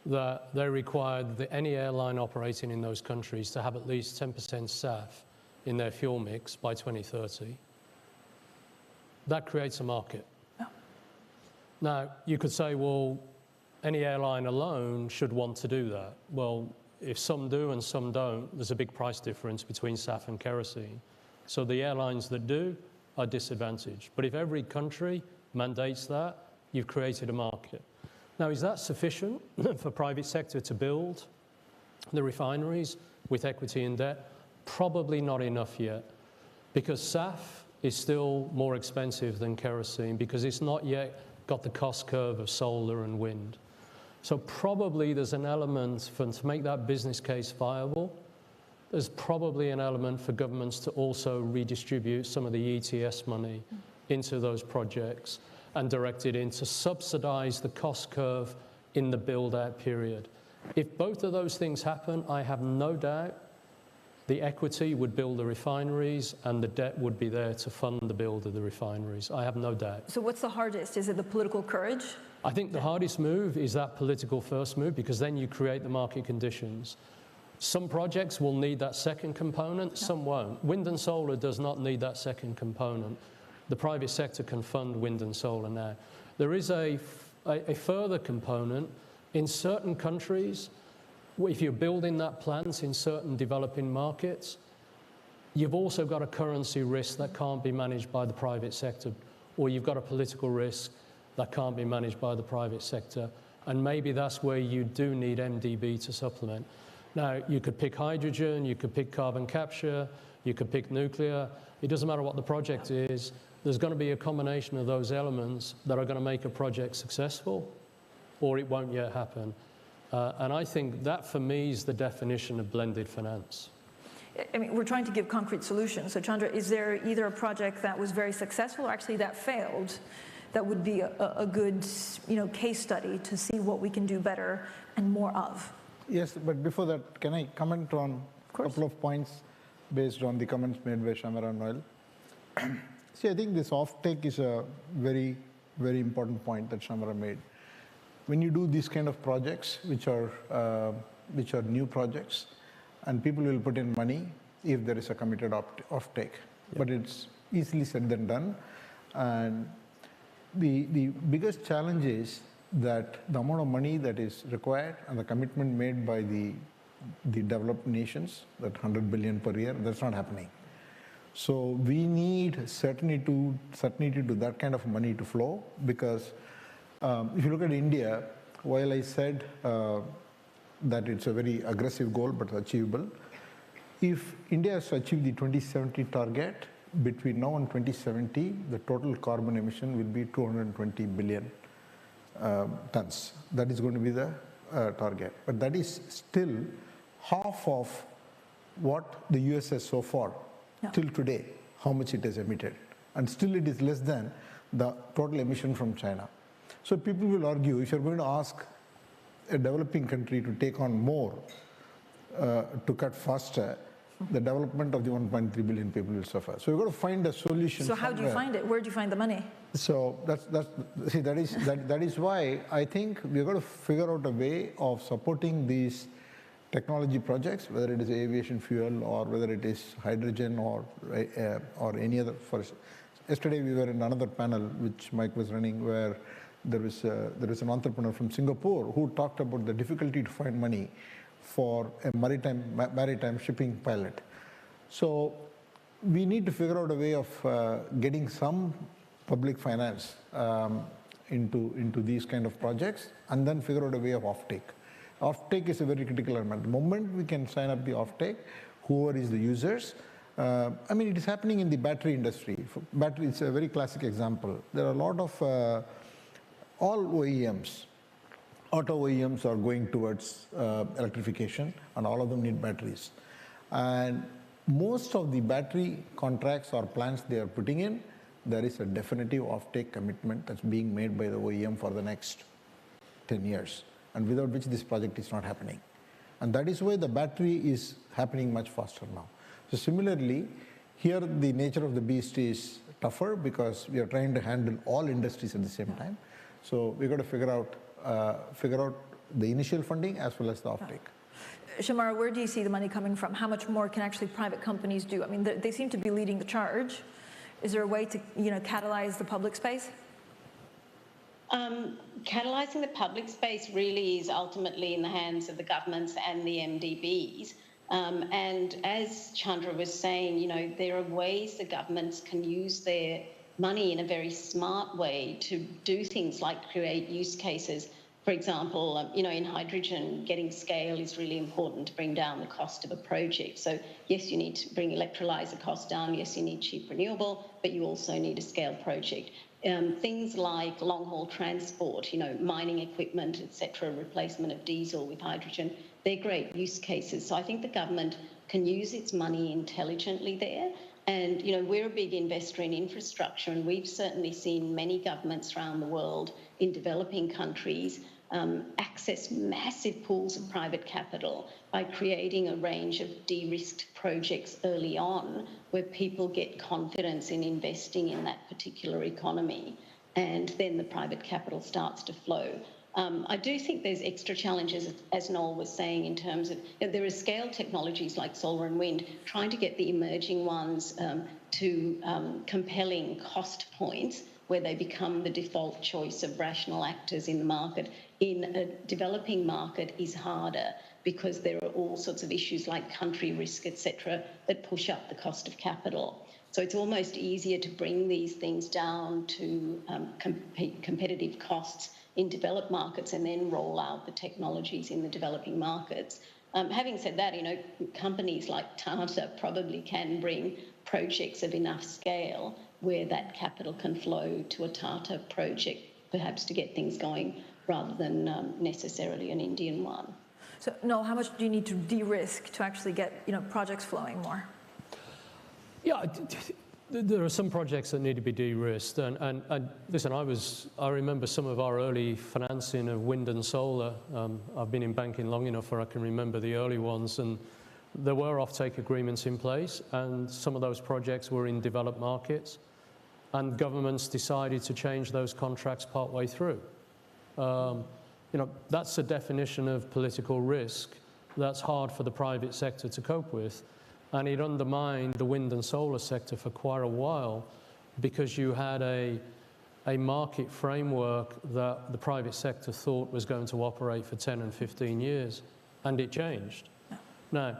that they required any airline operating in those countries to have at least 10% SAF in their fuel mix by 2030, that creates a market. Yeah. Now, you could say, well, any airline alone should want to do that. Well, if some do and some don't, there's a big price difference between SAF and kerosene. So the airlines that do are disadvantaged. But if every country mandates that, you've created a market. Now, is that sufficient for private sector to build the refineries with equity and debt? Probably not enough yet, because SAF is still more expensive than kerosene because it's not yet got the cost curve of solar and wind. So probably there's an element to make that business case viable. There's probably an element for governments to also redistribute some of the ETS money into those projects and direct it in to subsidize the cost curve in the build-out period. If both of those things happen, I have no doubt the equity would build the refineries and the debt would be there to fund the build of the refineries. I have no doubt. So what's the hardest? Is it the political courage? I think the hardest move is that political first move, because then you create the market conditions. Some projects will need that second component, some won't. Wind and solar does not need that second component. The private sector can fund wind and solar now. There is a further component. In certain countries, if you're building that plant in certain developing markets, you've also got a currency risk that can't be managed by the private sector, or you've got a political risk that can't be managed by the private sector. And maybe that's where you do need MDB to supplement. Now, you could pick hydrogen, you could pick carbon capture, you could pick nuclear. It doesn't matter what the project is. There's going to be a combination of those elements that are going to make a project successful, or it won't yet happen. And I think that, for me, is the definition of blended finance. I mean, we're trying to give concrete solutions. So, Chandra, is there either a project that was very successful or actually that failed that would be a good, case study to see what we can do better and more of? Yes, but before that, can I comment on a couple of points based on the comments made by Shamara and Noel? See, I think this offtake is a very, very important point that Shamara made. When you do these kind of projects, which are new projects, and people will put in money if there is a committed offtake. But it's easily said than done. And the biggest challenge is that the amount of money that is required and the commitment made by the developed nations, that 100 billion per year, that's not happening. So we need certainty to that kind of money to flow, because if you look at India, while I said that it's a very aggressive goal but achievable, if India has to achieve the 2070 target, between now and 2070, the total carbon emission will be 220 billion tons. That is going to be the target. But that is still half of what the US has so far, till today, how much it has emitted. And still it is less than the total emission from China. So people will argue, if you're going to ask a developing country to take on more, to cut faster, the development of the 1.3 billion people will suffer. So we've got to find a solution. So how do you find it? Where do you find the money? So that is why I think we've got to figure out a way of supporting these technology projects, whether it is aviation fuel or whether it is hydrogen or any other. Yesterday we were in another panel which Mike was running, where there is an entrepreneur from Singapore who talked about the difficulty to find money for a maritime shipping pilot. So we need to figure out a way of getting some public finance into these kind of projects, and then figure out a way of offtake. Offtake is a very critical element. The moment we can sign up the offtake, whoever is the users, I mean, it is happening in the battery industry. Battery is a very classic example. There are a lot of all OEMs. Auto OEMs are going towards electrification, and all of them need batteries. And most of the battery contracts or plants they are putting in, there is a definitive offtake commitment that's being made by the OEM for the next 10 years, and without which this project is not happening. And that is why the battery is happening much faster now. So similarly, here the nature of the beast is tougher because we are trying to handle all industries at the same time. So we've got to figure out the initial funding as well as the offtake. Shamara, where do you see the money coming from? How much more can actually private companies do? I mean, they seem to be leading the charge. Is there a way to, catalyze the public space? Catalysing the public space really is ultimately in the hands of the governments and the MDBs. And as Chandra was saying, there are ways the governments can use their money in a very smart way to do things like create use cases. For example, in hydrogen, getting scale is really important to bring down the cost of a project. So yes, you need to bring electrolyzer costs down. Yes, you need cheap renewable, but you also need a scale project. Things like long-haul transport, mining equipment, etc., replacement of diesel with hydrogen, they're great use cases. So I think the government can use its money intelligently there. And, we're a big investor in infrastructure, and we've certainly seen many governments around the world in developing countries access massive pools of private capital by creating a range of de-risked projects early on where people get confidence in investing in that particular economy, and then the private capital starts to flow. I do think there's extra challenges, as Noel was saying, in terms of there are scale technologies like solar and wind, trying to get the emerging ones to compelling cost points where they become the default choice of rational actors in the market. In a developing market is harder because there are all sorts of issues like country risk, etc., that push up the cost of capital. So it's almost easier to bring these things down to competitive costs in developed markets and then roll out the technologies in the developing markets. Having said that, companies like Tata probably can bring projects of enough scale where that capital can flow to a Tata project, perhaps to get things going rather than necessarily an Indian one. So, Noel, how much do you need to de-risk to actually get projects flowing more? Yeah, there are some projects that need to be de-risked, and listen, I remember some of our early financing of wind and solar. I've been in banking long enough where I can remember the early ones, and there were offtake agreements in place, and some of those projects were in developed markets, and governments decided to change those contracts partway through. That's a definition of political risk that's hard for the private sector to cope with. And it undermined the wind and solar sector for quite a while because you had a market framework that the private sector thought was going to operate for 10 and 15 years, and it changed. Now,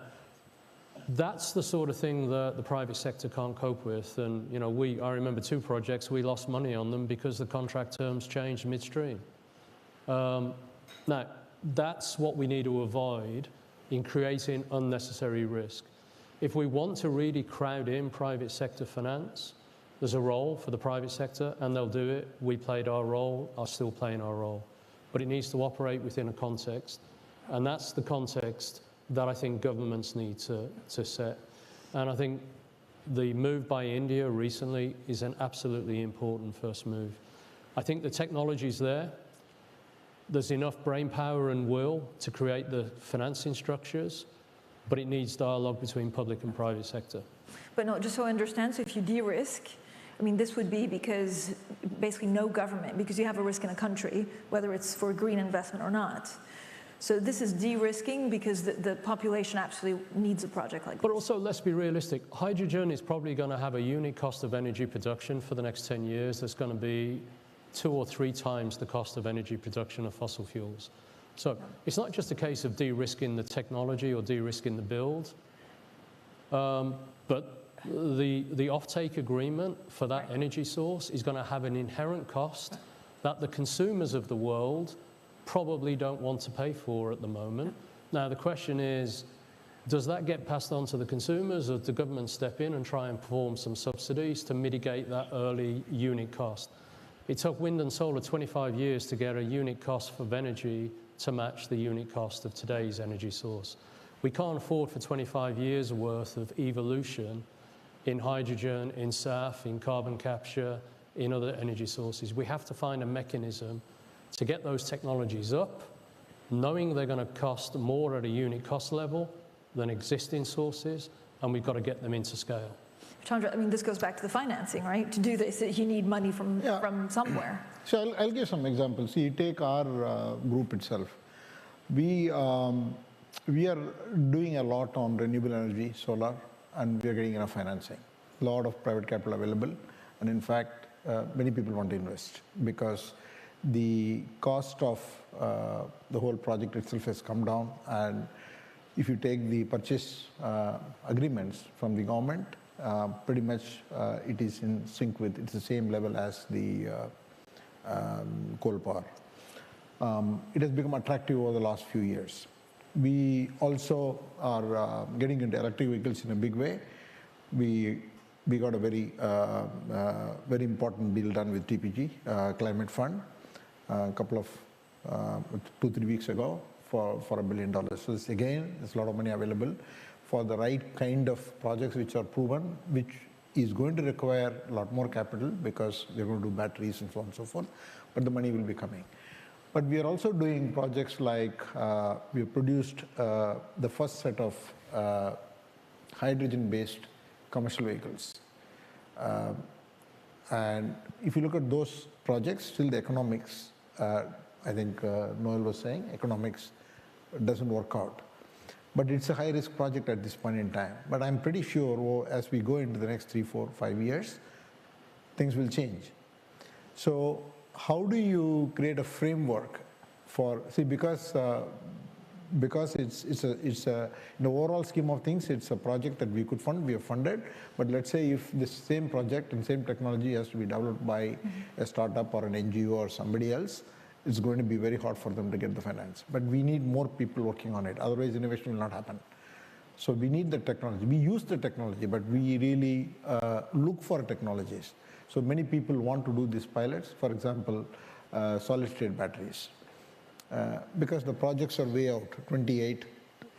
that's the sort of thing that the private sector can't cope with. And, I remember 2 projects, we lost money on them because the contract terms changed midstream. Now, that's what we need to avoid in creating unnecessary risk. If we want to really crowd in private sector finance, there's a role for the private sector, and they'll do it. We played our role, are still playing our role. But it needs to operate within a context, and that's the context that I think governments need to set. And I think the move by India recently is an absolutely important first move. I think the technology's there. There's enough brain power and will to create the financing structures, but it needs dialogue between public and private sector. But no, just so I understand, so if you de-risk, this would be because basically no government, because you have a risk in a country, whether it's for green investment or not. So this is de-risking because the population absolutely needs a project like this. But also, let's be realistic. Hydrogen is probably going to have a unit cost of energy production for the next 10 years that's going to be 2 or 3 times the cost of energy production of fossil fuels. So it's not just a case of de-risking the technology or de-risking the build, but the offtake agreement for that energy source is going to have an inherent cost that the consumers of the world probably don't want to pay for at the moment. Now, the question is, does that get passed on to the consumers, or does the government step in and try and perform some subsidies to mitigate that early unit cost? It took wind and solar 25 years to get a unit cost of energy to match the unit cost of today's energy source. We can't afford for 25 years worth of evolution in hydrogen, in SAF, in carbon capture, in other energy sources. We have to find a mechanism to get those technologies up knowing they're going to cost more at a unit cost level than existing sources, and we've got to get them into scale. Chandra, I mean, this goes back to the financing, right? To do this, you need money from somewhere. So I'll give some examples. See, take our group itself. We are doing a lot on renewable energy, solar, and we are getting enough financing. A lot of private capital available, and in fact, many people want to invest because the cost of the whole project itself has come down. And if you take the purchase agreements from the government, pretty much it is in sync with, it's the same level as the coal power. It has become attractive over the last few years. We also are getting into electric vehicles in a big way. We got a very important deal done with TPG, Climate Fund, a couple of 2-3 weeks ago for $1 billion. So this, again, there's a lot of money available for the right kind of projects which are proven, which is going to require a lot more capital because they're going to do batteries and so on and so forth, but the money will be coming. But we are also doing projects like we have produced the first set of hydrogen-based commercial vehicles. And if you look at those projects, still the economics, I think Noel was saying, economics doesn't work out. But it's a high-risk project at this point in time. But I'm pretty sure as we go into the next 3, 4, 5 years, things will change. So how do you create a framework for, see, because it's in the overall scheme of things, it's a project that we could fund, we have funded, but let's say if this same project and same technology has to be developed by a startup or an NGO or somebody else, it's going to be very hard for them to get the finance. But we need more people working on it, otherwise innovation will not happen. So we need the technology. We use the technology, but we really look for technologies. So many people want to do these pilots, for example, solid-state batteries. Because the projects are way out, 28,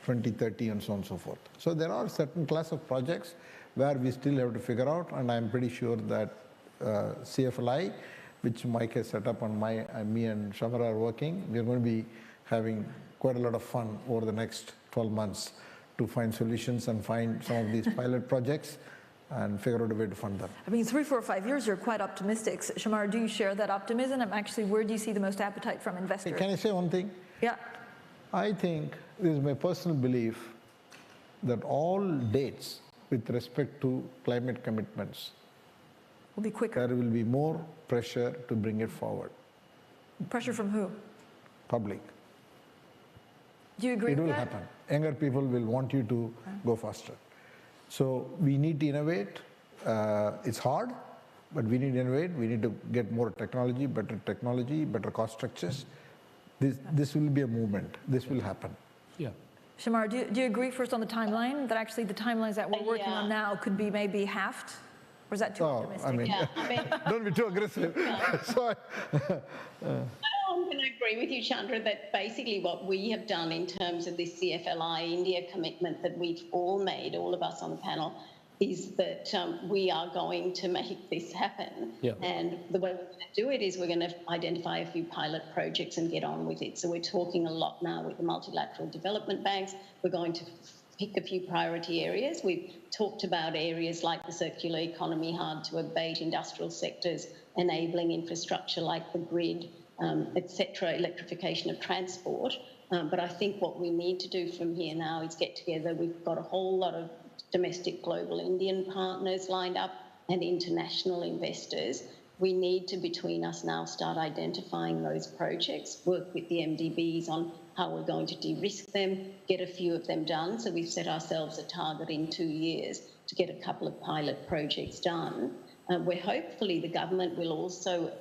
2030 and so on and so forth. So there are certain class of projects where we still have to figure out, and I'm pretty sure that CFLI, which Mike has set up and me and Shamara are working, we're going to be having quite a lot of fun over the next 12 months to find solutions and find some of these pilot projects and figure out a way to fund them. I mean, 3, 4, or 5 years, you're quite optimistic. Shamara, do you share that optimism? And actually, where do you see the most appetite from investors? Hey, can I say one thing? Yeah. I think, this is my personal belief, that all dates with respect to climate commitments will be quicker. There will be more pressure to bring it forward. Pressure from who? Public. Do you agree with that? It will happen. Younger people will want you to go faster. So we need to innovate. It's hard, but we need to innovate. We need to get more technology, better cost structures. This will be a movement. This will happen. Yeah. Shamara, do you agree first on the timeline, that actually the timelines that we're working on now could be maybe halved? Or is that too optimistic? I mean, don't be too aggressive. So I'm going to agree with you, Chandra, that basically what we have done in terms of this CFLI India commitment that we've all made, all of us on the panel, is that we are going to make this happen. Yeah. And the way we're going to do it is we're going to identify a few pilot projects and get on with it. So we're talking a lot now with the multilateral development banks. We're going to pick a few priority areas. We've talked about areas like the circular economy, hard to abate industrial sectors, enabling infrastructure like the grid, etc., electrification of transport. But I think what we need to do from here now is get together. We've got a whole lot of domestic global Indian partners lined up and international investors. We need to, between us now, start identifying those projects, work with the MDBs on how we're going to de-risk them, get a few of them done. So we've set ourselves a target in 2 years to get a couple of pilot projects done. Where hopefully the government will also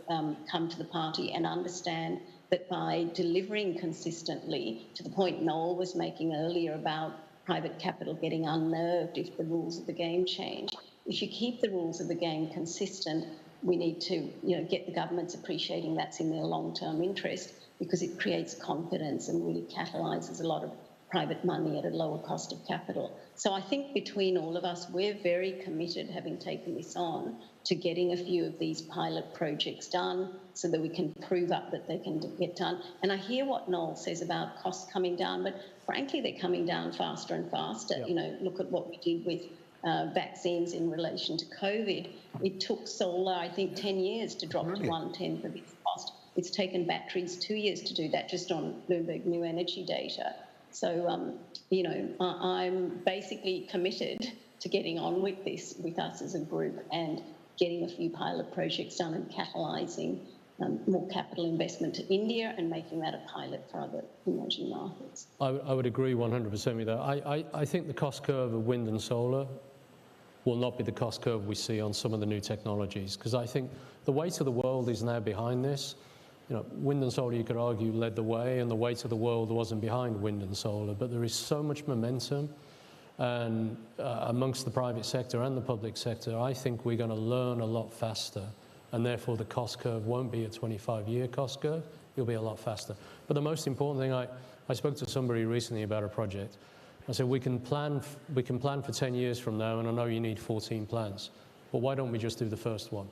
come to the party and understand that by delivering consistently, to the point Noel was making earlier about private capital getting unnerved if the rules of the game change. If you keep the rules of the game consistent, we need to get the governments appreciating that's in their long-term interest, because it creates confidence and really catalyses a lot of private money at a lower cost of capital. So I think between all of us, we're very committed, having taken this on, to getting a few of these pilot projects done so that we can prove up that they can get done. And I hear what Noel says about costs coming down, but frankly, they're coming down faster and faster. Yep. You know, look at what we did with vaccines in relation to COVID. It took solar, I think, 10 years to drop to 1/10 of its cost. It's taken batteries 2 years to do that, just on Bloomberg New Energy data. So, you know, I'm basically committed to getting on with this with us as a group and getting a few pilot projects done and catalysing more capital investment to India and making that a pilot for other emerging markets. I would agree 100% with that. I think the cost curve of wind and solar will not be the cost curve we see on some of the new technologies, because I think the weight of the world is now behind this. You know, wind and solar, you could argue, led the way, and the weight of the world wasn't behind wind and solar. But there is so much momentum, and amongst the private sector and the public sector, I think we're going to learn a lot faster, and therefore the cost curve won't be a 25-year cost curve. It'll be a lot faster. But the most important thing, I spoke to somebody recently about a project. I said, we can plan for 10 years from now, and I know you need 14 plans, but why don't we just do the first one?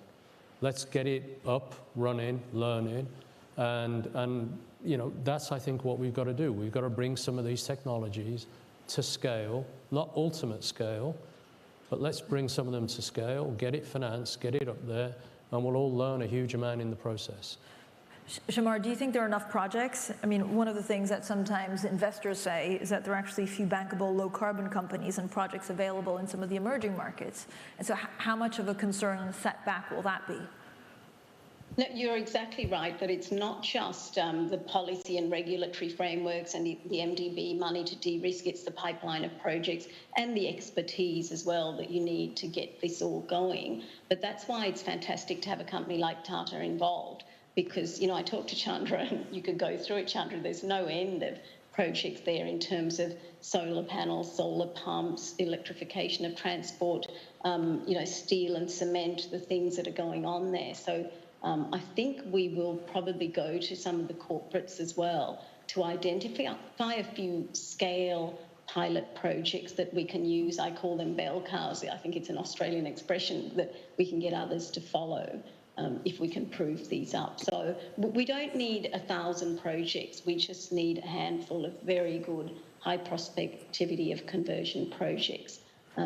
Let's get it up, running, learning. And you know, that's, I think, what we've got to do. We've got to bring some of these technologies to scale, not ultimate scale, but let's bring some of them to scale, get it financed, get it up there, and we'll all learn a huge amount in the process. Shamar, do you think there are enough projects? I mean, one of the things that sometimes investors say is that there are actually few bankable low-carbon companies and projects available in some of the emerging markets. And so how much of a concern and setback will that be? No, you're exactly right that it's not just the policy and regulatory frameworks and the MDB money to de-risk, it's the pipeline of projects and the expertise as well that you need to get this all going. But that's why it's fantastic to have a company like Tata involved, because, you know, I talked to Chandra, and you could go through it, Chandra, there's no end of projects there in terms of solar panels, solar pumps, electrification of transport, you know, steel and cement, the things that are going on there. So I think we will probably go to some of the corporates as well to identify a few scale pilot projects that we can use. I call them bell cows. I think it's an Australian expression that we can get others to follow if we can prove these up. So we don't need 1,000 projects. We just need a handful of very good high prospectivity of conversion projects.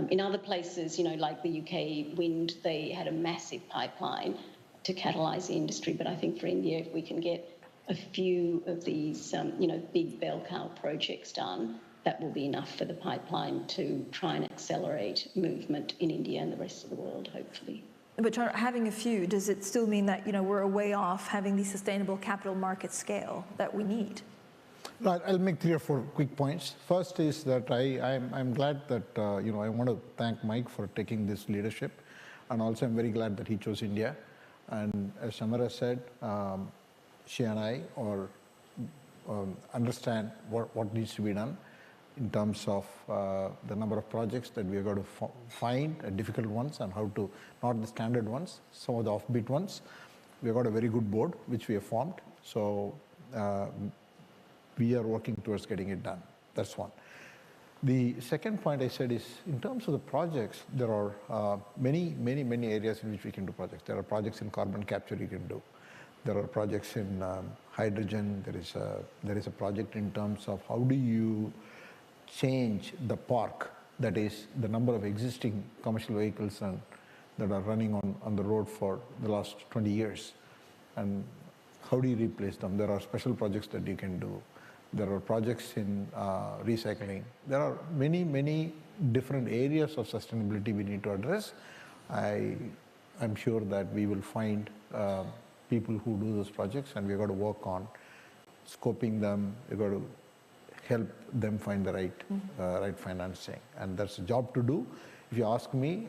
In other places, you know, like the UK wind, they had a massive pipeline to catalyse the industry. But I think for India, if we can get a few of these, you know, big bell cow projects done, that will be enough for the pipeline to try and accelerate movement in India and the rest of the world, hopefully. But having a few, does it still mean that, you know, we're a way off having the sustainable capital market scale that we need? Right, I'll make 3 or 4 quick points. First is that I'm glad that, you know, I want to thank Mike for taking this leadership. And also I'm very glad that he chose India. And as Shamara said, she and I understand what needs to be done in terms of the number of projects that we are going to find, difficult ones, and how to, not the standard ones, some of the offbeat ones. We've got a very good board, which we have formed. So we are working towards getting it done. That's one. The second point I said is, in terms of the projects, there are many areas in which we can do projects. There are projects in carbon capture you can do. There are projects in hydrogen. There is a project in terms of how do you change the park, that is the number of existing commercial vehicles that are running on the road for the last 20 years. And how do you replace them? There are special projects that you can do. There are projects in recycling. There are many different areas of sustainability we need to address. I'm sure that we will find people who do those projects, and we've got to work on scoping them. We've got to help them find the right financing. And that's a job to do. If you ask me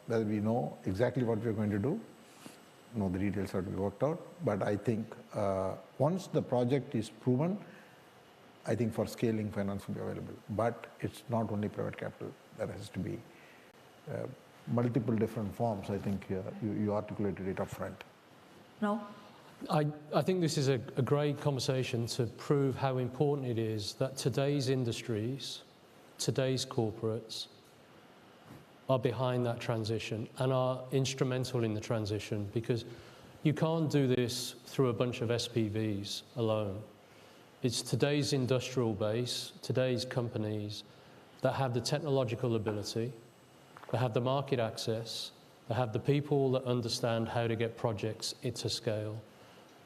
whether we know exactly what we're going to do, no, the details have to be worked out. But I think once the project is proven, I think for scaling, finance will be available. But it's not only private capital. There has to be multiple different forms. I think you articulated it up front. No? I think this is a great conversation to prove how important it is that today's industries, today's corporates are behind that transition and are instrumental in the transition, because you can't do this through a bunch of SPVs alone. It's today's industrial base, today's companies that have the technological ability, that have the market access, that have the people that understand how to get projects into scale,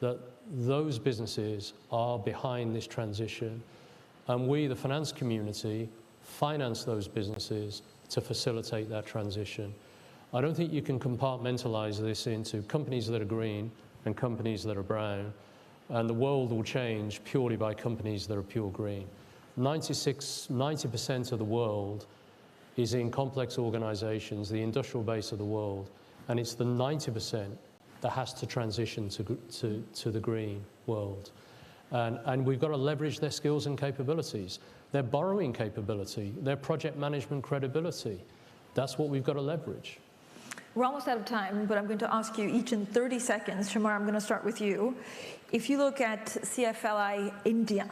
that those businesses are behind this transition. And we, the finance community, finance those businesses to facilitate that transition. I don't think you can compartmentalize this into companies that are green and companies that are brown, and the world will change purely by companies that are pure green. 90% of the world is in complex organizations, the industrial base of the world, and it's the 90% that has to transition to the green world. And we've got to leverage their skills and capabilities, their borrowing capability, their project management credibility. That's what we've got to leverage. We're almost out of time, but I'm going to ask you each in 30 seconds. Shamar, I'm going to start with you. If you look at CFLI India,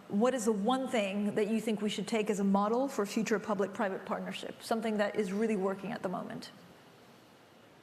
what is the one thing that you think we should take as a model for future public-private partnership, something that is really working at the moment?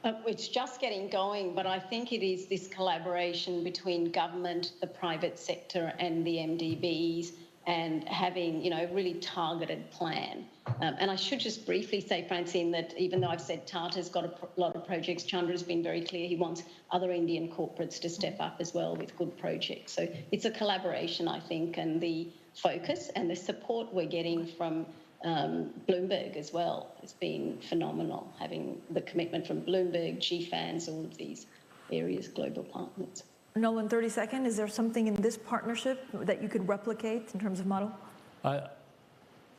It's just getting going, but I think it is this collaboration between government, the private sector and the MDBs, and having, really targeted plan. And I should just briefly say, Francine, that even though I've said Tata's got a lot of projects, Chandra's been very clear he wants other Indian corporates to step up as well with good projects. So it's a collaboration, I think, and the focus and the support we're getting from Bloomberg as well has been phenomenal, having the commitment from Bloomberg, GFANs, all of these various global partners. Nolan, 30 seconds. Is there something in this partnership that you could replicate in terms of model?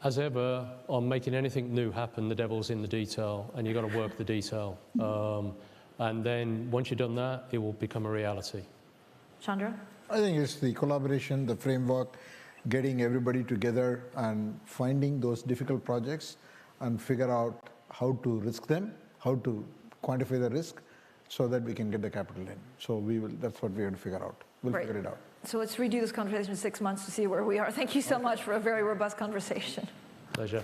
As ever, on making anything new happen, the devil's in the detail, and you've got to work the detail. And then once you've done that, it will become a reality. Chandra? I think it's the collaboration, the framework, getting everybody together and finding those difficult projects and figure out how to risk them, how to quantify the risk so that we can get the capital in. So that's what we're going to figure out. We'll figure it out. So let's redo this conversation in 6 months to see where we are. Thank you so much for a very robust conversation. Pleasure.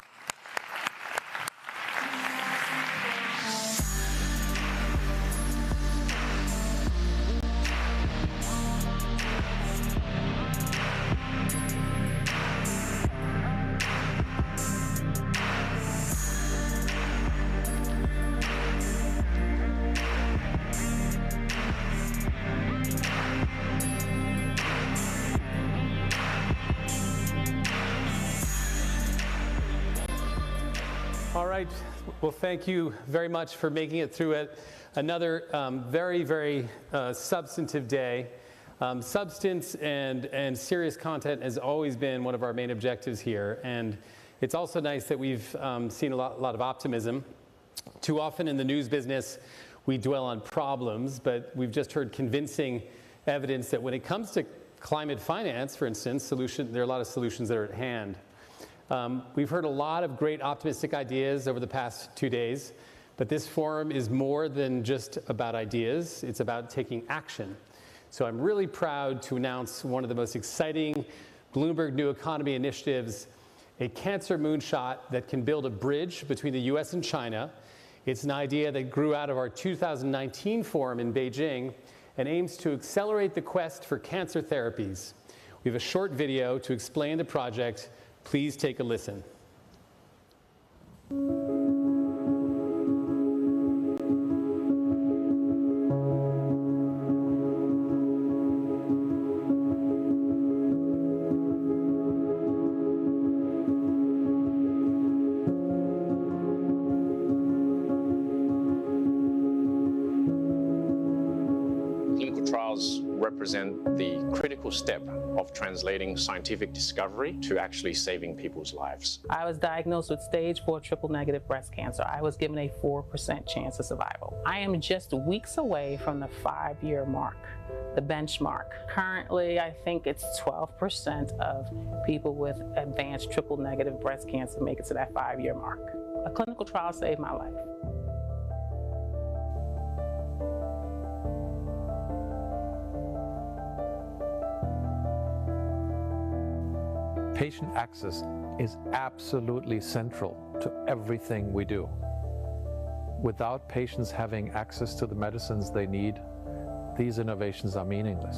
Well, thank you very much for making it through another very, very substantive day. Substance and serious content has always been one of our main objectives here. And it's also nice that we've seen a lot of optimism. Too often in the news business, we dwell on problems, but we've just heard convincing evidence that when it comes to climate finance, for instance, there are a lot of solutions that are at hand. We've heard a lot of great optimistic ideas over the past 2 days, but this forum is more than just about ideas. It's about taking action. So I'm really proud to announce one of the most exciting Bloomberg New Economy initiatives, a cancer moonshot that can build a bridge between the US and China. It's an idea that grew out of our 2019 forum in Beijing and aims to accelerate the quest for cancer therapies. We have a short video to explain the project. Please take a listen. Clinical trials represent the critical step of translating scientific discovery to actually saving people's lives. I was diagnosed with stage 4 triple-negative breast cancer. I was given a 4% chance of survival. I am just weeks away from the 5-year mark, the benchmark. Currently, I think it's 12% of people with advanced triple-negative breast cancer make it to that 5-year mark. A clinical trial saved my life. Patient access is absolutely central to everything we do. Without patients having access to the medicines they need, these innovations are meaningless.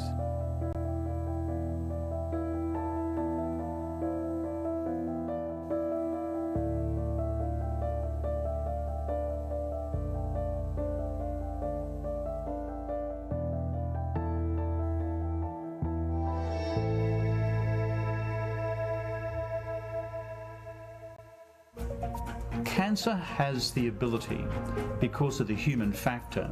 Cancer has the ability, because of the human factor,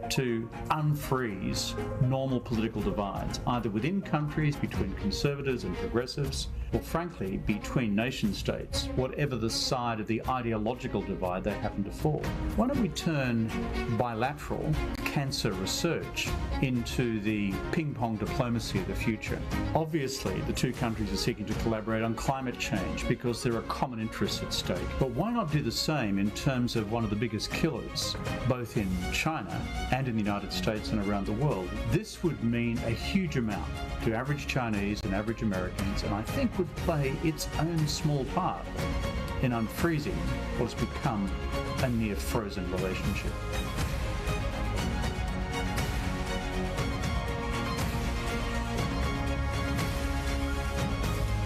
to unfreeze normal political divides, either within countries, between conservatives and progressives, or frankly, between nation states, whatever the side of the ideological divide they happen to fall. Why don't we turn bilateral cancer research into the ping-pong diplomacy of the future? Obviously, the two countries are seeking to collaborate on climate change because there are common interests at stake. But why not do the same in terms of one of the biggest killers, both in China and in the United States and around the world? This would mean a huge amount to average Chinese and average Americans, and I think would play its own small part in unfreezing what has become a near-frozen relationship.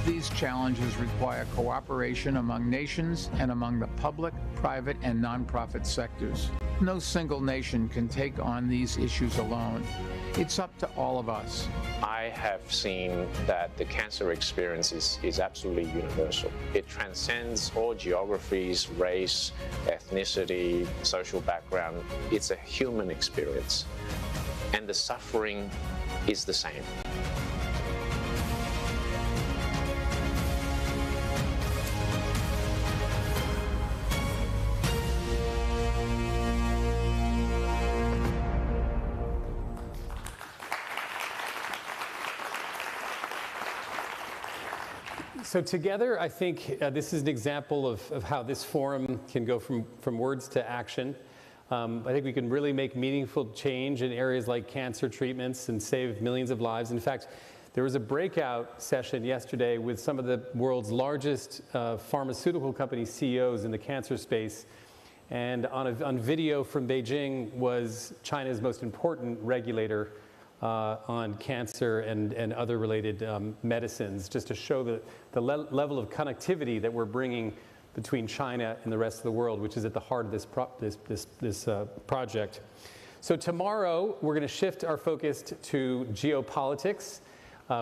These challenges require cooperation among nations and among the public, private, and nonprofit sectors. No single nation can take on these issues alone. It's up to all of us. I have seen that the cancer experience is absolutely universal. It transcends all geographies, race, ethnicity, social background. It's a human experience, and the suffering is the same. So together, I think this is an example of how this forum can go from words to action. I think we can really make meaningful change in areas like cancer treatments and save millions of lives. In fact, there was a breakout session yesterday with some of the world's largest pharmaceutical company CEOs in the cancer space. And on video from Beijing was China's most important regulator on cancer and other related medicines, just to show the level of connectivity that we're bringing between China and the rest of the world, which is at the heart of this project. So tomorrow, we're going to shift our focus to geopolitics.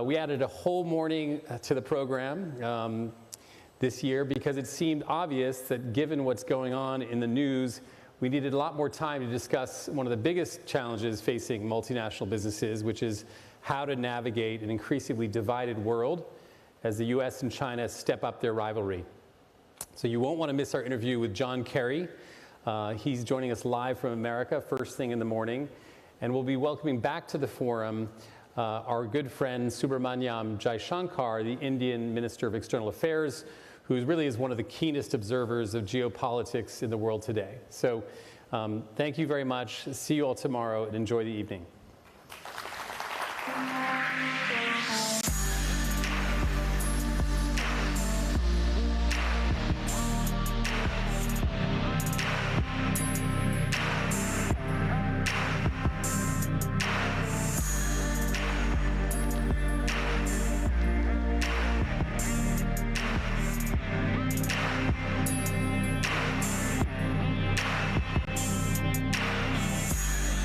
We added a whole morning to the program this year because it seemed obvious that given what's going on in the news, we needed a lot more time to discuss one of the biggest challenges facing multinational businesses, which is how to navigate an increasingly divided world as the US and China step up their rivalry. So you won't want to miss our interview with John Kerry. He's joining us live from America first thing in the morning. And we'll be welcoming back to the forum our good friend Subramanyam Jaishankar, the Indian Minister of External Affairs, who really is one of the keenest observers of geopolitics in the world today. So thank you very much. See you all tomorrow and enjoy the evening.